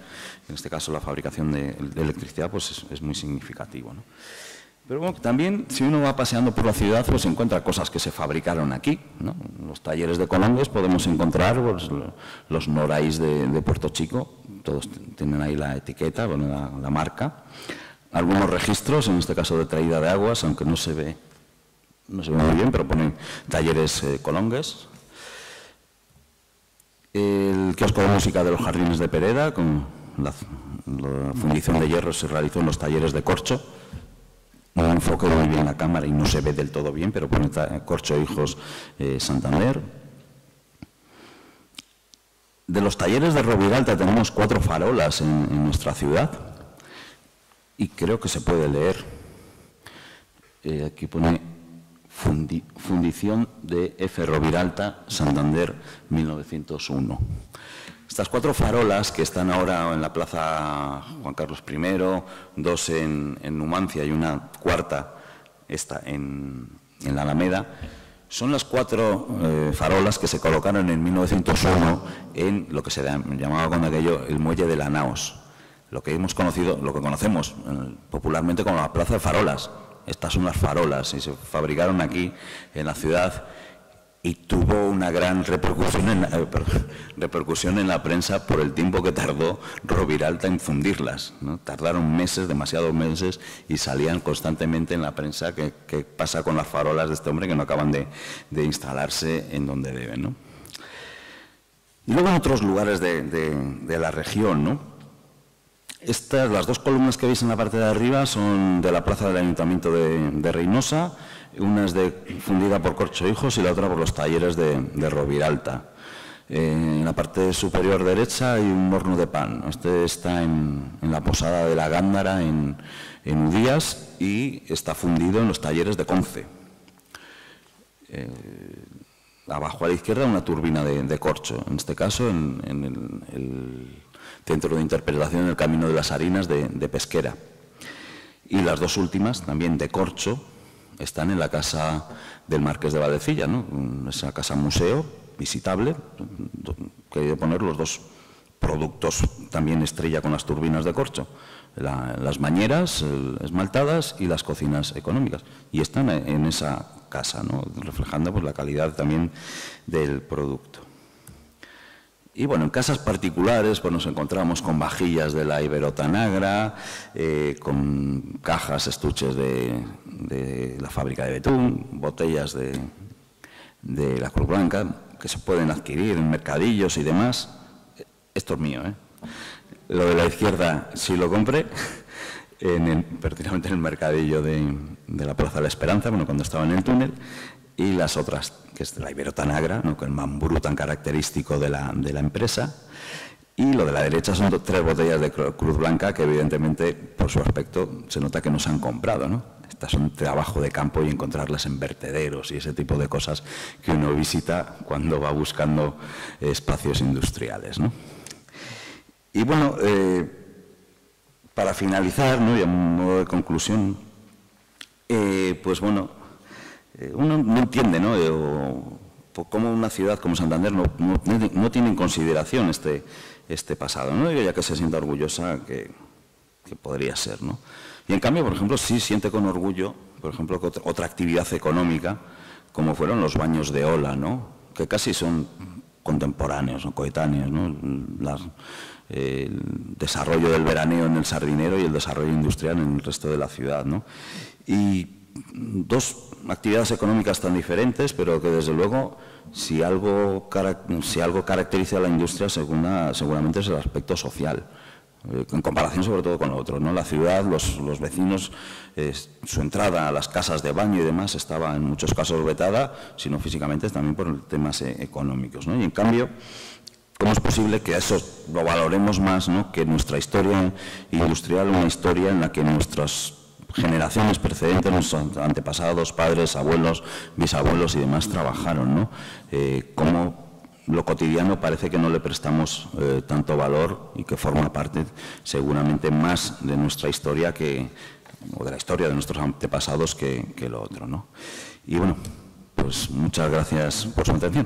En este caso, la fabricación de electricidad pues es muy significativo, ¿no? Pero bueno, también, si uno va paseando por la ciudad, pues encuentra cosas que se fabricaron aquí, ¿no? En los talleres de Colongues podemos encontrar pues, los Norais de Puerto Chico, todos tienen ahí la etiqueta, bueno, la marca. Algunos registros, en este caso de traída de aguas, aunque no se ve muy bien, pero ponen talleres Colongues. El kiosco de música de los Jardines de Pereda, con la fundición de hierro se realizó en los talleres de corcho. No enfoque muy bien la cámara y no se ve del todo bien, pero pone Corcho Hijos Santander. De los talleres de Roviralta tenemos 4 farolas en nuestra ciudad y creo que se puede leer. Aquí pone Fundición de F. Roviralta, Santander, 1901. Estas 4 farolas que están ahora en la Plaza Juan Carlos I, 2 en Numancia y una cuarta, esta en la Alameda, son las 4 farolas que se colocaron en 1901 en lo que se llamaba con aquello el muelle de la Naos, lo que conocemos popularmente como la Plaza de Farolas. Estas son las farolas y se fabricaron aquí en la ciudad y tuvo una gran repercusión en la prensa por el tiempo que tardó Roviralta en fundirlas, ¿no? Tardaron meses, demasiados meses, y salían constantemente en la prensa qué pasa con las farolas de este hombre que no acaban de instalarse en donde deben, ¿no? Y luego en otros lugares de la región, ¿no? Las dos columnas que veis en la parte de arriba son de la plaza del Ayuntamiento de Reynosa. Una es fundida por Corcho Hijos y la otra por los talleres de Roviralta. En la parte superior derecha hay un horno de pan. Este está en la posada de la Gándara, en Udías, y está fundido en los talleres de Conce. Abajo a la izquierda una turbina de corcho, en este caso en el Centro de Interpretación del Camino de las Harinas de Pesquera. Y las dos últimas, también de corcho, están en la casa del Marqués de Valdecilla, ¿no? Esa casa museo visitable, que hay que poner los dos productos también estrella con las turbinas de corcho, las bañeras esmaltadas y las cocinas económicas. Y están en esa casa, ¿no? Reflejando pues la calidad también del producto. Y bueno, en casas particulares pues nos encontramos con vajillas de la Iberotanagra, con cajas, estuches de la fábrica de Betún, botellas de la Cruz Blanca, que se pueden adquirir en mercadillos y demás. Esto es mío, ¿eh? Lo de la izquierda sí lo compré, precisamente en el mercadillo de la Plaza de la Esperanza, bueno, cuando estaba en el túnel. Y las otras, que es de la Iberotanagra, ¿no? Con el mambrú tan característico de la empresa. Y lo de la derecha son 3 botellas de Cruz Blanca que evidentemente por su aspecto se nota que no se han comprado, ¿no? Estas son trabajo de campo y encontrarlas en vertederos y ese tipo de cosas que uno visita cuando va buscando espacios industriales, ¿no? Y bueno, para finalizar, ¿no? Y a modo de conclusión, pues bueno, uno no entiende, ¿no? Cómo una ciudad como Santander no tiene en consideración este pasado, ¿no? Ya que se sienta orgullosa que podría ser, ¿no? Y en cambio, por ejemplo, sí siente con orgullo, por ejemplo, otra actividad económica, como fueron los baños de ola, ¿no? Que casi son contemporáneos o coetáneos, ¿no? El desarrollo del veraneo en el Sardinero y el desarrollo industrial en el resto de la ciudad, ¿no? Y dos actividades económicas tan diferentes, pero que desde luego, si algo caracteriza a la industria, seguramente es el aspecto social, en comparación sobre todo con lo otro, ¿no? La ciudad, los vecinos, su entrada a las casas de baño y demás estaba en muchos casos vetada, sino físicamente también por temas económicos, ¿no? Y en cambio, ¿cómo es posible que eso lo valoremos más, ¿no? Que nuestra historia industrial, una historia en la que nuestras generaciones precedentes, nuestros antepasados, padres, abuelos, bisabuelos y demás trabajaron, ¿no? Cómo lo cotidiano parece que no le prestamos tanto valor y que forma parte seguramente más de nuestra historia o de la historia de nuestros antepasados que lo otro, ¿no? Y bueno, pues muchas gracias por su atención.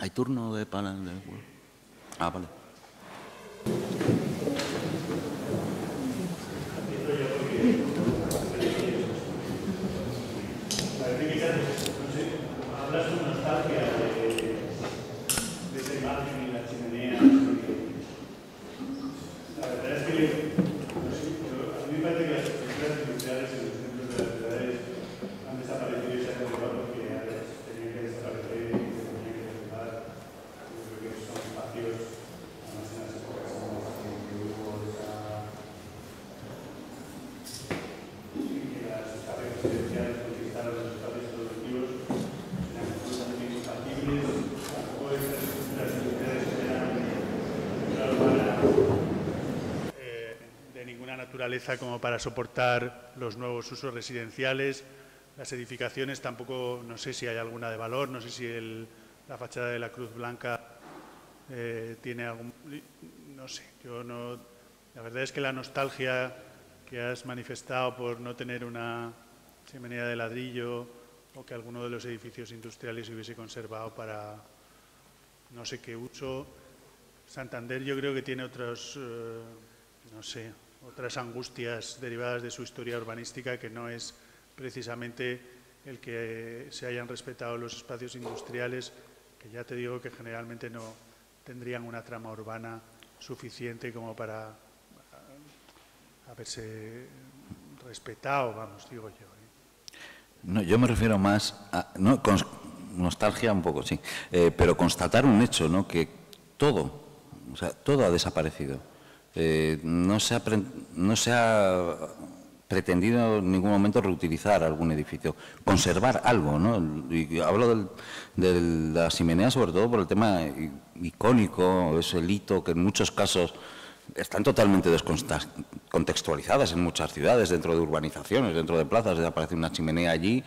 ¿Hay turno de panel de... Ah, vale.
Hablas con nostalgia de esa imagen y la chimenea. La verdad es que a mí me parece que las estructuras industriales en los centros de las ciudades han desaparecido y se han derribado porque tenían que desaparecer y se tenían que derribar. Yo creo que son espacios, además en las épocas en las que hubo que las espacios residenciales conquistaron los espacios productivos eran absolutamente incompatibles. Tampoco esas estructuras industriales eran de ninguna naturaleza como para soportar los nuevos usos residenciales. Las edificaciones tampoco, no sé si hay alguna de valor, no sé si la fachada de la Cruz Blanca tiene algún... No sé, yo no... La verdad es que la nostalgia que has manifestado por no tener una chimenea de ladrillo o que alguno de los edificios industriales se hubiese conservado para no sé qué uso. Santander yo creo que tiene otros, no sé, otras angustias derivadas de su historia urbanística, que no es precisamente el que se hayan respetado los espacios industriales, que ya te digo que generalmente no tendrían una trama urbana suficiente como para haberse respetado, vamos, digo yo.
No, yo me refiero más a, no, con nostalgia un poco, sí, pero constatar un hecho, ¿no? Que todo, o sea, todo ha desaparecido. No se ha pretendido en ningún momento reutilizar algún edificio, conservar algo, ¿no? Y hablo de la chimenea sobre todo por el tema icónico, ese hito que en muchos casos están totalmente descontextualizadas en muchas ciudades, dentro de urbanizaciones, dentro de plazas, aparece una chimenea allí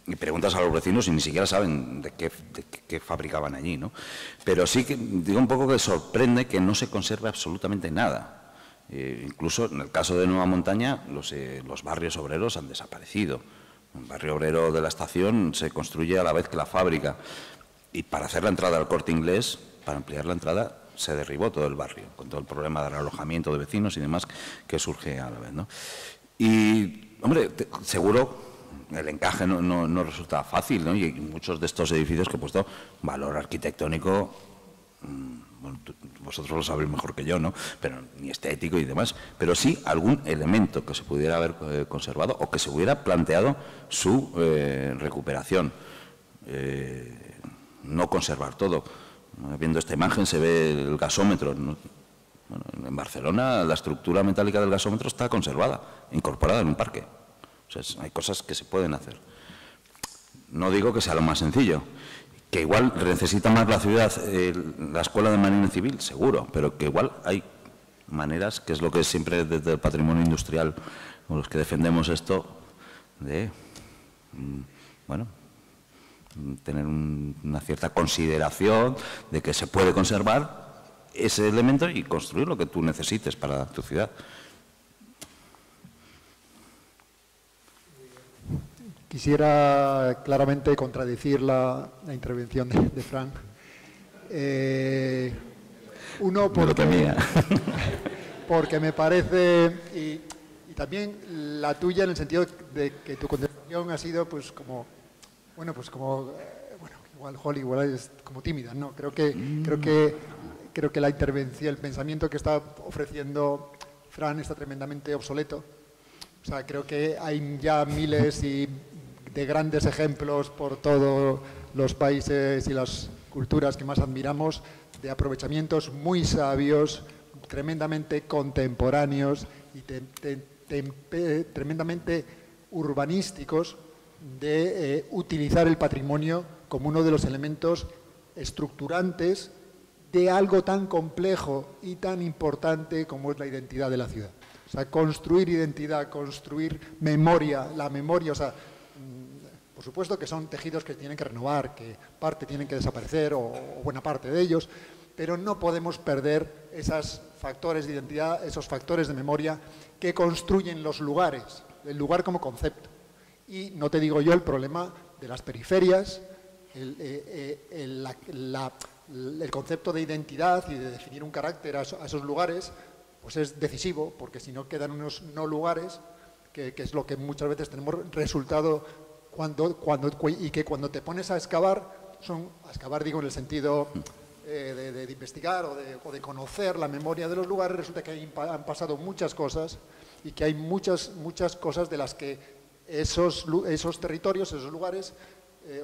y preguntas a los vecinos y ni siquiera saben de qué fabricaban allí, ¿no? Pero sí que digo un poco que sorprende que no se conserve absolutamente nada. Incluso en el caso de Nueva Montaña, los barrios obreros han desaparecido. El barrio obrero de la estación se construye a la vez que la fábrica. Y para hacer la entrada al Corte Inglés, para ampliar la entrada, se derribó todo el barrio, con todo el problema del alojamiento de vecinos y demás que surge a la vez, ¿no? Y, hombre, seguro el encaje no resulta fácil, ¿no? Y muchos de estos edificios que he puesto valor arquitectónico, bueno, vosotros lo sabéis mejor que yo, ¿no? Pero ni estético y demás, pero sí algún elemento que se pudiera haber conservado o que se hubiera planteado su recuperación. No conservar todo. Viendo esta imagen se ve el gasómetro, ¿no? Bueno, en Barcelona la estructura metálica del gasómetro está conservada, incorporada en un parque. O sea, hay cosas que se pueden hacer. No digo que sea lo más sencillo, que igual necesita más la ciudad, la Escuela de Marina Civil, seguro, pero que igual hay maneras, que es lo que siempre desde el patrimonio industrial, o los que defendemos esto, de, bueno, tener una cierta consideración de que se puede conservar ese elemento y construir lo que tú necesites para tu ciudad.
Quisiera claramente contradecir la intervención de Fran. Uno, porque me parece, y también la tuya en el sentido de que tu contestación ha sido pues como, bueno, pues como, bueno, igual Holly, igual es como tímida, ¿no? Creo que la intervención, el pensamiento que está ofreciendo Fran está tremendamente obsoleto. O sea, creo que hay ya miles de grandes ejemplos por todos los países y las culturas que más admiramos, de aprovechamientos muy sabios, tremendamente contemporáneos y tremendamente urbanísticos de utilizar el patrimonio como uno de los elementos estructurantes de algo tan complejo y tan importante como es la identidad de la ciudad. O sea, construir identidad, construir memoria, la memoria, o sea, por supuesto que son tejidos que tienen que renovar, que parte tienen que desaparecer o buena parte de ellos, pero no podemos perder esos factores de identidad, esos factores de memoria que construyen los lugares, el lugar como concepto. Y no te digo yo el problema de las periferias, el concepto de identidad y de definir un carácter a esos lugares, pues es decisivo, porque si no quedan unos no lugares, que es lo que muchas veces tenemos resultado y que cuando te pones a excavar, a excavar digo en el sentido de investigar o de conocer la memoria de los lugares, resulta que han pasado muchas cosas y que hay muchas cosas de las que esos territorios, esos lugares,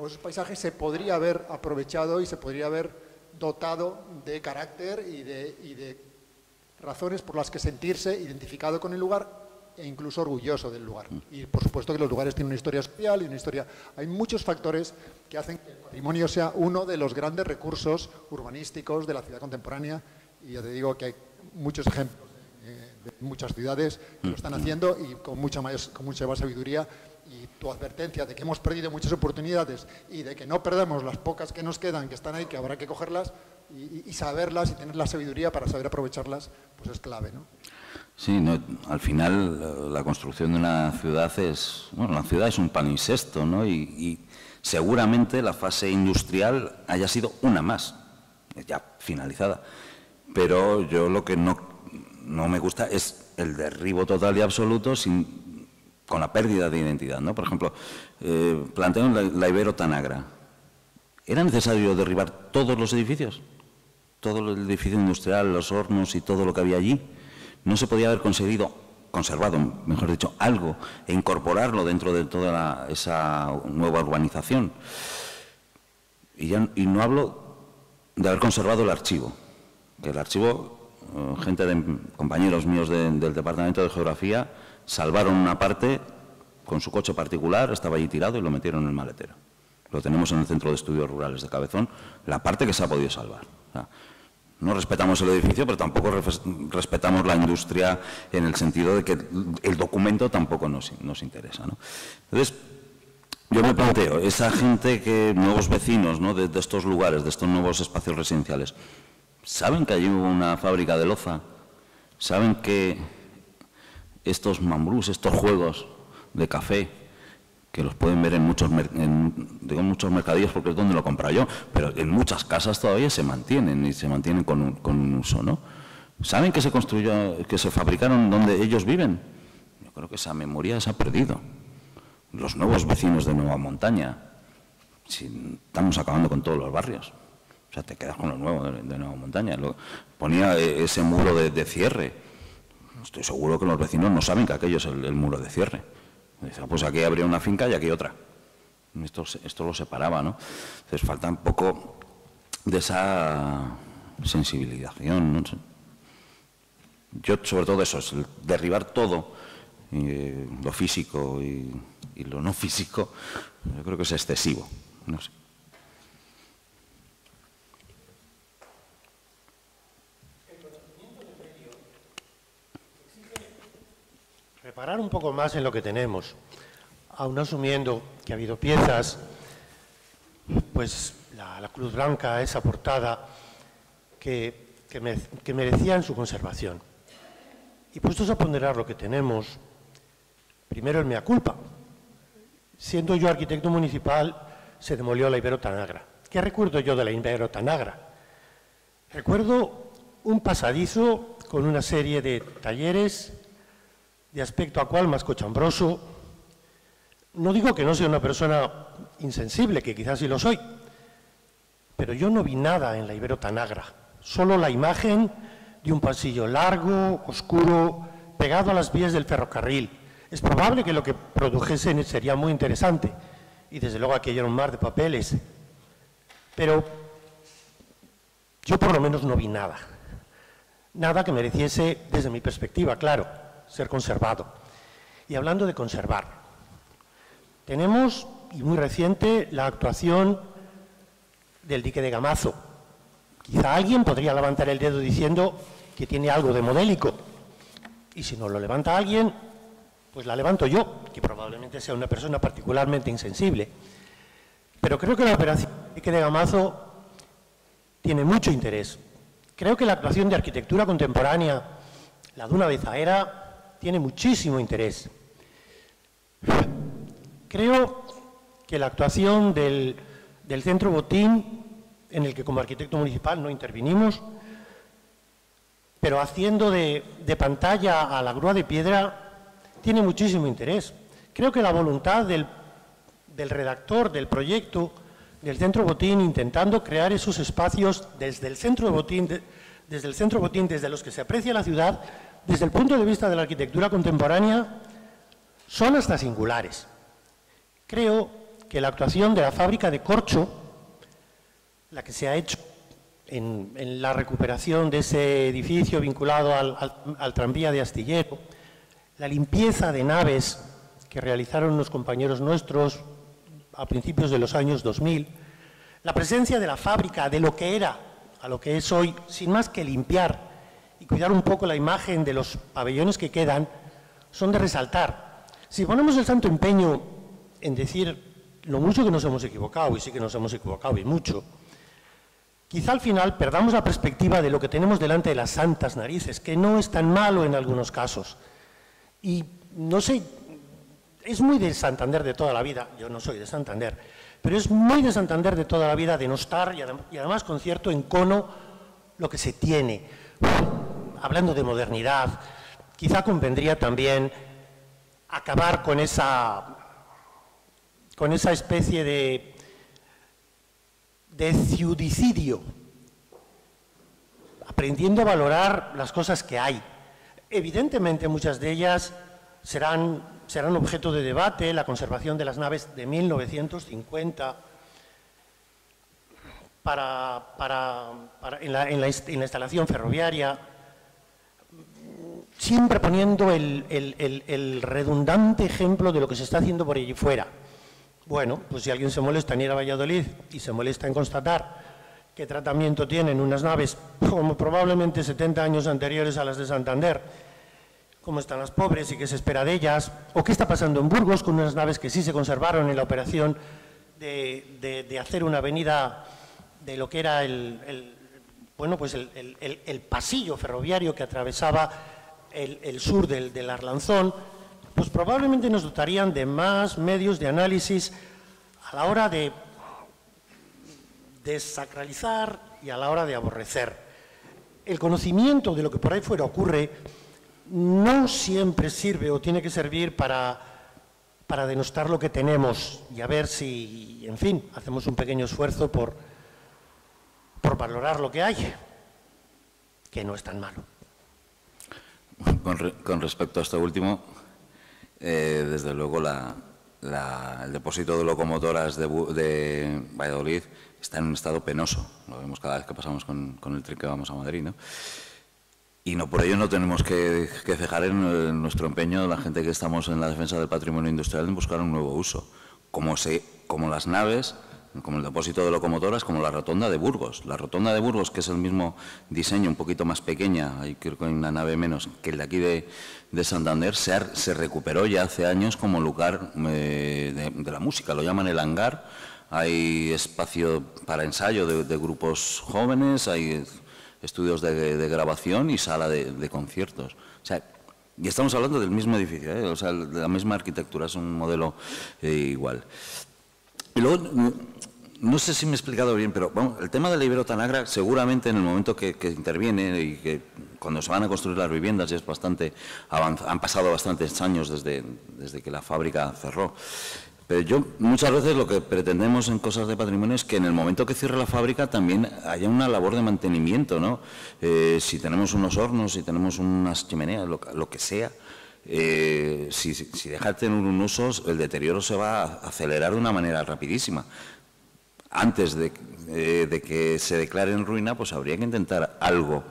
o esos paisajes se podría haber aprovechado y se podría haber dotado de carácter y de razones por las que sentirse identificado con el lugar e incluso orgulloso del lugar. Y por supuesto que los lugares tienen una historia social y una historia... Hay muchos factores que hacen que el patrimonio sea uno de los grandes recursos urbanísticos de la ciudad contemporánea, y ya te digo que hay muchos ejemplos de muchas ciudades que lo están haciendo y con mucha más sabiduría. Y tu advertencia de que hemos perdido muchas oportunidades y de que no perdamos las pocas que nos quedan, que están ahí, que habrá que cogerlas y saberlas y tener la sabiduría para saber aprovecharlas, pues es clave, ¿no?
Sí, no, al final la construcción de una ciudad la ciudad es un palimpsesto, ¿no? Y seguramente la fase industrial haya sido una más ya finalizada. Pero yo lo que no me gusta es el derribo total y absoluto con la pérdida de identidad, ¿no? Por ejemplo, plantearon la Ibero Tanagra. ¿Era necesario derribar todos los edificios? Todo el edificio industrial, los hornos y todo lo que había allí. ¿No se podía haber conservado, mejor dicho, algo e incorporarlo dentro de toda esa nueva urbanización? Y no hablo de haber conservado el archivo, que el archivo, compañeros míos del Departamento de Geografía, salvaron una parte con su coche particular, estaba allí tirado y lo metieron en el maletero. Lo tenemos en el Centro de Estudios Rurales de Cabezón, la parte que se ha podido salvar. O sea, no respetamos el edificio, pero tampoco respetamos la industria en el sentido de que el documento tampoco nos interesa, ¿no? Entonces, yo me planteo, esa gente nuevos vecinos, ¿no?, de estos lugares, de estos nuevos espacios residenciales, ¿saben que allí hubo una fábrica de loza? ¿Saben que estos mambrús, estos juegos de café, que los pueden ver en muchos mercadillos porque es donde lo compro yo, pero en muchas casas todavía se mantienen y se mantienen con un uso, ¿no? ¿Saben que se fabricaron donde ellos viven? Yo creo que esa memoria se ha perdido. Los nuevos vecinos de Nueva Montaña, si estamos acabando con todos los barrios, o sea, te quedas con lo nuevo de Nueva Montaña. Ponía ese muro de cierre. Estoy seguro que los vecinos no saben que aquello es el muro de cierre. Pues aquí habría una finca y aquí otra. Esto lo separaba, ¿no? Entonces falta un poco de esa sensibilización, ¿no? Yo, sobre todo eso, es derribar todo, lo físico y lo no físico, yo creo que es excesivo, no sé.
Reparar un poco más en lo que tenemos, aún asumiendo que ha habido piezas, pues la Cruz Blanca, esa portada, que merecían su conservación. Y puestos a ponderar lo que tenemos, primero el mea culpa. Siendo yo arquitecto municipal, se demolió la Ibero Tanagra. ¿Qué recuerdo yo de la Ibero Tanagra? Recuerdo un pasadizo con una serie de talleres de aspecto a cual más cochambroso. No digo que no sea una persona insensible, que quizás sí lo soy, pero yo no vi nada en la Ibero Tanagra, solo la imagen de un pasillo largo, oscuro, pegado a las vías del ferrocarril. Es probable que lo que produjesen sería muy interesante, y desde luego aquello era un mar de papeles, pero yo por lo menos no vi nada, nada que mereciese, desde mi perspectiva, claro, ser conservado. Y hablando de conservar, tenemos, y muy reciente, la actuación del dique de Gamazo. Quizá alguien podría levantar el dedo diciendo que tiene algo de modélico, y si no lo levanta alguien, pues la levanto yo, que probablemente sea una persona particularmente insensible. Pero creo que la operación del dique de Gamazo tiene mucho interés. Creo que la actuación de arquitectura contemporánea, la Duna de Zaera, tiene muchísimo interés. Creo que la actuación del Centro Botín, en el que como arquitecto municipal no intervinimos, pero haciendo de pantalla a la grúa de piedra, tiene muchísimo interés. Creo que la voluntad del redactor del proyecto del Centro Botín, intentando crear esos espacios desde el Centro Botín, desde los que se aprecia la ciudad, desde el punto de vista de la arquitectura contemporánea, son hasta singulares. Creo que la actuación de la fábrica de corcho, la que se ha hecho en la recuperación de ese edificio vinculado al tranvía de Astillero, la limpieza de naves que realizaron unos compañeros nuestros a principios de los años 2000, la presencia de la fábrica, de lo que era a lo que es hoy, sin más que limpiar y cuidar un poco la imagen de los pabellones que quedan, son de resaltar. Si ponemos el santo empeño en decir lo mucho que nos hemos equivocado, y sí que nos hemos equivocado y mucho, quizá al final perdamos la perspectiva de lo que tenemos delante de las santas narices, que no es tan malo en algunos casos. Y no sé, es muy de Santander de toda la vida, yo no soy de Santander, pero es muy de Santander de toda la vida denostar y además con cierto encono lo que se tiene. Hablando de modernidad, quizá convendría también acabar con esa especie de ciudicidio, aprendiendo a valorar las cosas que hay. Evidentemente, muchas de ellas serán objeto de debate, la conservación de las naves de 1950, en la instalación ferroviaria, siempre poniendo el redundante ejemplo de lo que se está haciendo por allí fuera. Bueno, pues si alguien se molesta en ir a Valladolid y se molesta en constatar qué tratamiento tienen unas naves como probablemente 70 años anteriores a las de Santander, cómo están las pobres y qué se espera de ellas, o qué está pasando en Burgos con unas naves que sí se conservaron en la operación de hacer una avenida de lo que era el pasillo ferroviario que atravesaba el sur del Arlanzón, pues probablemente nos dotarían de más medios de análisis a la hora de desacralizar y a la hora de aborrecer. El conocimiento de lo que por ahí fuera ocurre no siempre sirve o tiene que servir para denostar lo que tenemos y a ver si, en fin, hacemos un pequeño esfuerzo por valorar lo que hay, que no es tan malo.
Con respecto a esto último, desde luego el depósito de locomotoras de Valladolid está en un estado penoso. Lo vemos cada vez que pasamos con el tren que vamos a Madrid, ¿no? Y no por ello no tenemos que cejar en nuestro empeño de la gente que estamos en la defensa del patrimonio industrial en buscar un nuevo uso, como las naves, como el depósito de locomotoras, como la rotonda de Burgos. La rotonda de Burgos, que es el mismo diseño, un poquito más pequeña, hay creo que hay una nave menos que el de aquí de Santander, se recuperó ya hace años como lugar de la música, lo llaman el hangar. Hay espacio para ensayo de grupos jóvenes, hay estudios de grabación y sala de conciertos. O sea, y estamos hablando del mismo edificio, o sea, de la misma arquitectura, es un modelo igual. Y luego, no sé si me he explicado bien, pero bueno, el tema de la Ibero-Tanagra, seguramente en el momento que interviene y que cuando se van a construir las viviendas, ya es bastante han pasado bastantes años desde que la fábrica cerró. Pero muchas veces lo que pretendemos en cosas de patrimonio es que en el momento que cierre la fábrica también haya una labor de mantenimiento, ¿no? Si tenemos unos hornos, si tenemos unas chimeneas, lo que sea, si deja de tener un uso, el deterioro se va a acelerar de una manera rapidísima. Antes de que se declare en ruina, pues habría que intentar algo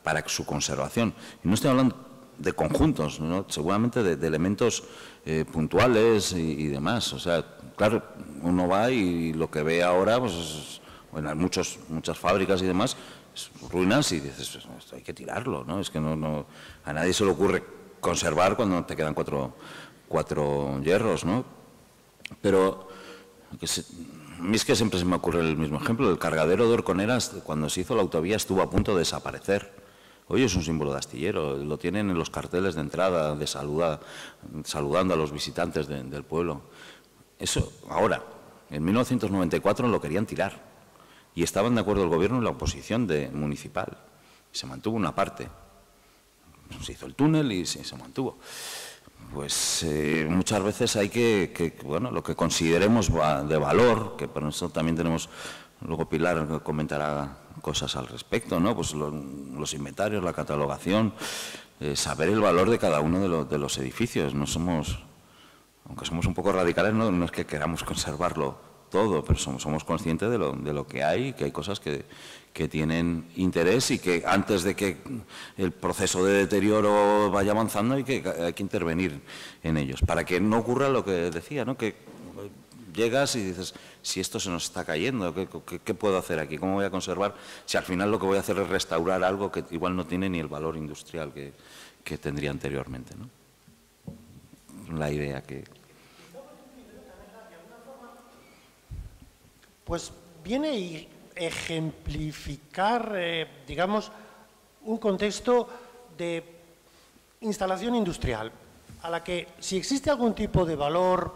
para su conservación. Y no estoy hablando de conjuntos, ¿no? Seguramente de elementos puntuales y demás. O sea, claro, uno va y lo que ve ahora, pues bueno, hay muchas fábricas y demás, ruinas y dices, esto hay que tirarlo, ¿no? Es que no a nadie se le ocurre conservar cuando te quedan cuatro hierros, ¿no? Pero a mí es que siempre se me ocurre el mismo ejemplo. El cargadero de Horconeras, cuando se hizo la autovía, estuvo a punto de desaparecer. Hoy es un símbolo de astillero, lo tienen en los carteles de entrada, saludando a los visitantes del pueblo. Eso, ahora, en 1994 lo querían tirar y estaban de acuerdo el gobierno y la oposición municipal. Se mantuvo una parte. Se hizo el túnel y se mantuvo. Pues muchas veces hay bueno, lo que consideremos de valor, que por eso también tenemos, luego Pilar comentará cosas al respecto, ¿no? Pues los inventarios, la catalogación, saber el valor de cada uno de los edificios. No somos, aunque somos un poco radicales, no es que queramos conservarlo todo, pero somos conscientes de lo que hay, que hay cosas que tienen interés y que antes de que el proceso de deterioro vaya avanzando hay que intervenir en ellos, para que no ocurra lo que decía, ¿no? Que llegas y dices, si esto se nos está cayendo, ¿qué puedo hacer aquí? ¿Cómo voy a conservar? Si al final lo que voy a hacer es restaurar algo que igual no tiene ni el valor industrial que tendría anteriormente, ¿no? La idea que...
Pues viene a ejemplificar, digamos, un contexto de instalación industrial. a la que, si existe algún tipo de valor,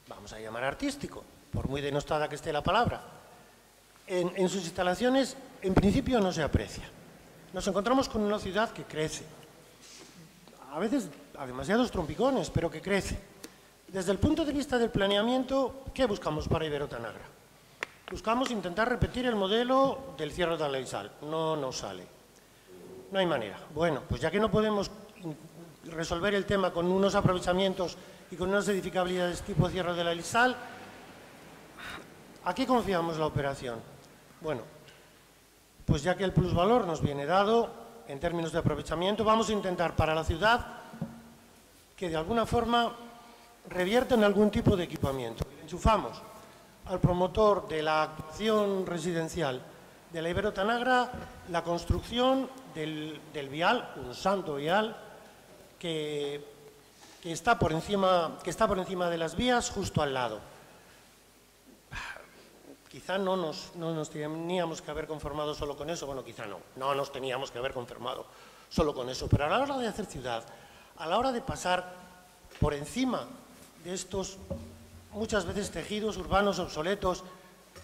vamos a llamar artístico, por muy denostada que esté la palabra, en sus instalaciones, en principio no se aprecia. Nos encontramos con una ciudad que crece, a veces a demasiados trompicones, pero que crece. Desde el punto de vista del planeamiento, ¿qué buscamos para Ibero-Tanagra? Buscamos intentar repetir el modelo del Cierro de Aleixal. No nos sale. No hay manera. Bueno, pues ya que no podemos resolver el tema con unos aprovechamientos y con unas edificabilidades tipo Cierro de Aleixal, ¿a qué confiamos la operación? Bueno, pues ya que el plusvalor nos viene dado en términos de aprovechamiento, vamos a intentar para la ciudad que de alguna forma revierta en algún tipo de equipamiento. Enchufamos al promotor de la actuación residencial de la Ibero-Tanagra la construcción del vial, un santo vial, que está por encima de las vías justo al lado. Quizá no nos teníamos que haber conformado solo con eso, bueno, quizá no nos teníamos que haber conformado solo con eso, pero a la hora de hacer ciudad, a la hora de pasar por encima de estos muchas veces tejidos urbanos obsoletos,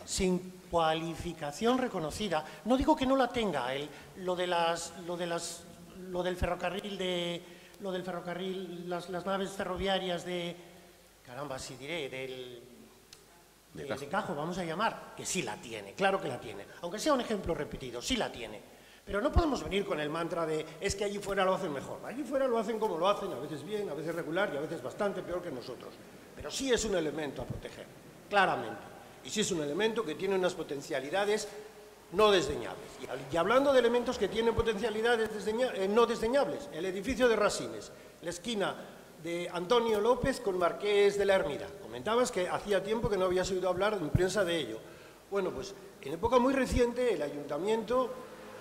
sin cualificación reconocida, no digo que no la tenga, lo del ferrocarril, las naves ferroviarias de, caramba, si diré, de Cajo, vamos a llamar, que sí la tiene, claro que la tiene, aunque sea un ejemplo repetido, sí la tiene. Pero no podemos venir con el mantra de es que allí fuera lo hacen mejor. Allí fuera lo hacen como lo hacen, a veces bien, a veces regular y a veces bastante peor que nosotros. Pero sí es un elemento a proteger, claramente. Y sí es un elemento que tiene unas potencialidades no desdeñables. Y hablando de elementos que tienen potencialidades no desdeñables, el edificio de Rasines, la esquina de Antonio López con Marqués de la Ermida. Comentabas que hacía tiempo que no habías oído hablar en prensa de ello. Bueno, pues en época muy reciente el ayuntamiento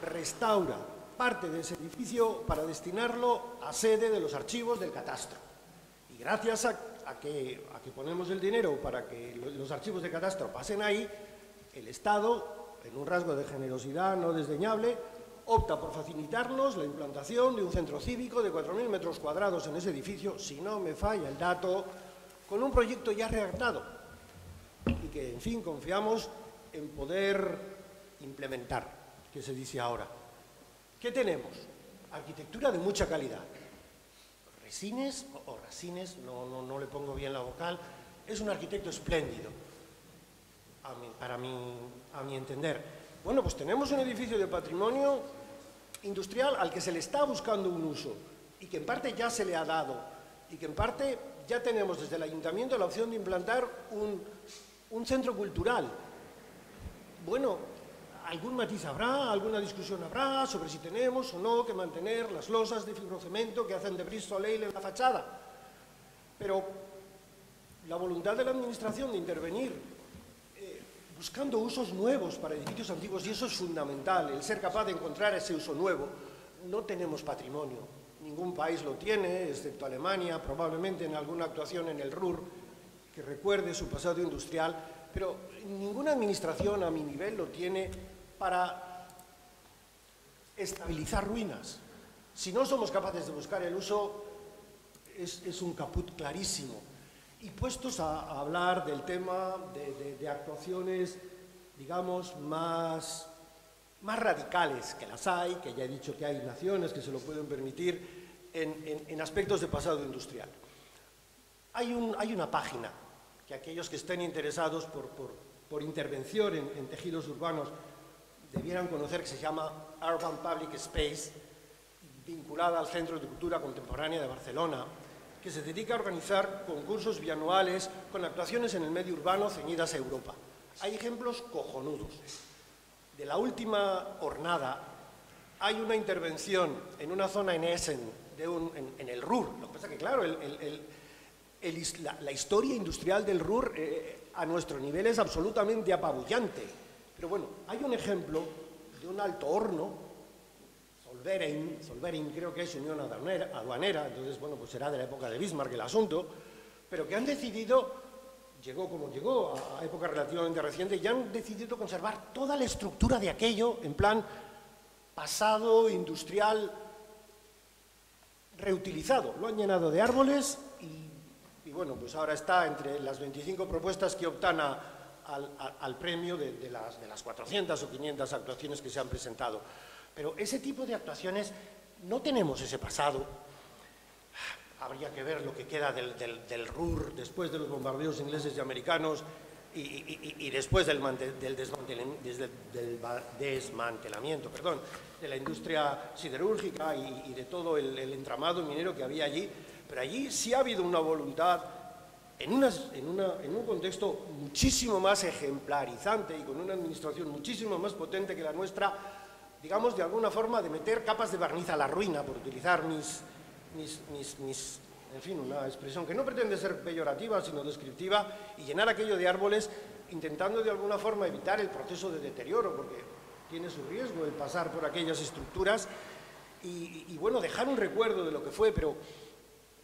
restaura parte de ese edificio para destinarlo a sede de los archivos del catastro. Y gracias a que ponemos el dinero para que los archivos de catastro pasen ahí, el Estado, en un rasgo de generosidad no desdeñable, opta por facilitarnos la implantación de un centro cívico de 4.000 metros cuadrados en ese edificio, si no me falla el dato, con un proyecto ya redactado y que, en fin, confiamos en poder implementar, que se dice ahora. ¿Qué tenemos? Arquitectura de mucha calidad. Rasines, no le pongo bien la vocal, es un arquitecto espléndido, a mi entender. Bueno, pues tenemos un edificio de patrimonio industrial al que se le está buscando un uso y que en parte ya se le ha dado y que en parte ya tenemos desde el ayuntamiento la opción de implantar un centro cultural. Bueno, algún matiz habrá, alguna discusión habrá sobre si tenemos o no que mantener las losas de fibrocemento que hacen de brise soleil en la fachada. Pero la voluntad de la Administración de intervenir buscando usos nuevos para edificios antiguos, y eso es fundamental, el ser capaz de encontrar ese uso nuevo. No tenemos patrimonio, ningún país lo tiene, excepto Alemania, probablemente en alguna actuación en el Ruhr, que recuerde su pasado industrial, pero ninguna administración a mi nivel lo tiene para estabilizar ruinas. Si no somos capaces de buscar el uso, es un caput clarísimo. Y puestos a hablar del tema de actuaciones, digamos, más radicales, que las hay, que ya he dicho que hay naciones que se lo pueden permitir en aspectos de pasado industrial. Hay una página que aquellos que estén interesados por intervención en tejidos urbanos debieran conocer, que se llama Urban Public Space, vinculada al Centro de Cultura Contemporánea de Barcelona, que se dedica a organizar concursos bianuales con actuaciones en el medio urbano ceñidas a Europa. Hay ejemplos cojonudos. De la última jornada hay una intervención en una zona en Essen, en el Ruhr. Lo que pasa es que, claro, la historia industrial del Ruhr a nuestro nivel es absolutamente apabullante. Pero bueno, hay un ejemplo de un alto horno, Solverein creo que es Unión Aduanera, entonces, bueno, pues será de la época de Bismarck el asunto, pero que han decidido, llegó como llegó a época relativamente reciente, y han decidido conservar toda la estructura de aquello en plan pasado industrial reutilizado, lo han llenado de árboles y bueno, pues ahora está entre las 25 propuestas que optan al premio de las 400 o 500 actuaciones que se han presentado. Pero ese tipo de actuaciones, no tenemos ese pasado. Habría que ver lo que queda del Ruhr después de los bombardeos ingleses y americanos y después del desmantelamiento de la industria siderúrgica y de todo el entramado minero que había allí. Pero allí sí ha habido una voluntad, en un contexto muchísimo más ejemplarizante y con una administración muchísimo más potente que la nuestra, digamos, de alguna forma, de meter capas de barniz a la ruina, por utilizar en fin, una expresión que no pretende ser peyorativa, sino descriptiva, y llenar aquello de árboles, intentando de alguna forma evitar el proceso de deterioro, porque tiene su riesgo el pasar por aquellas estructuras, y bueno, dejar un recuerdo de lo que fue, pero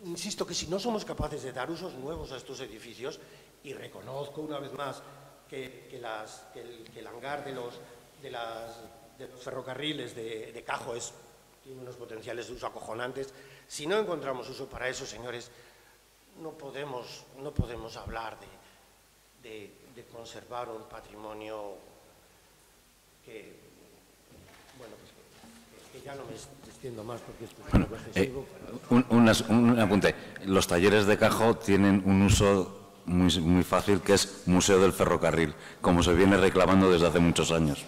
insisto que si no somos capaces de dar usos nuevos a estos edificios, y reconozco una vez más que el hangar de los ferrocarriles de Cajo tiene unos potenciales de uso acojonantes. Si no encontramos uso para eso, señores, no podemos hablar de conservar un patrimonio que, bueno, pues que ya no me extiendo más porque esto es un poco excesivo.
Un apunte. Los talleres de Cajo tienen un uso muy fácil, que es Museo del Ferrocarril, como se viene reclamando desde hace muchos años.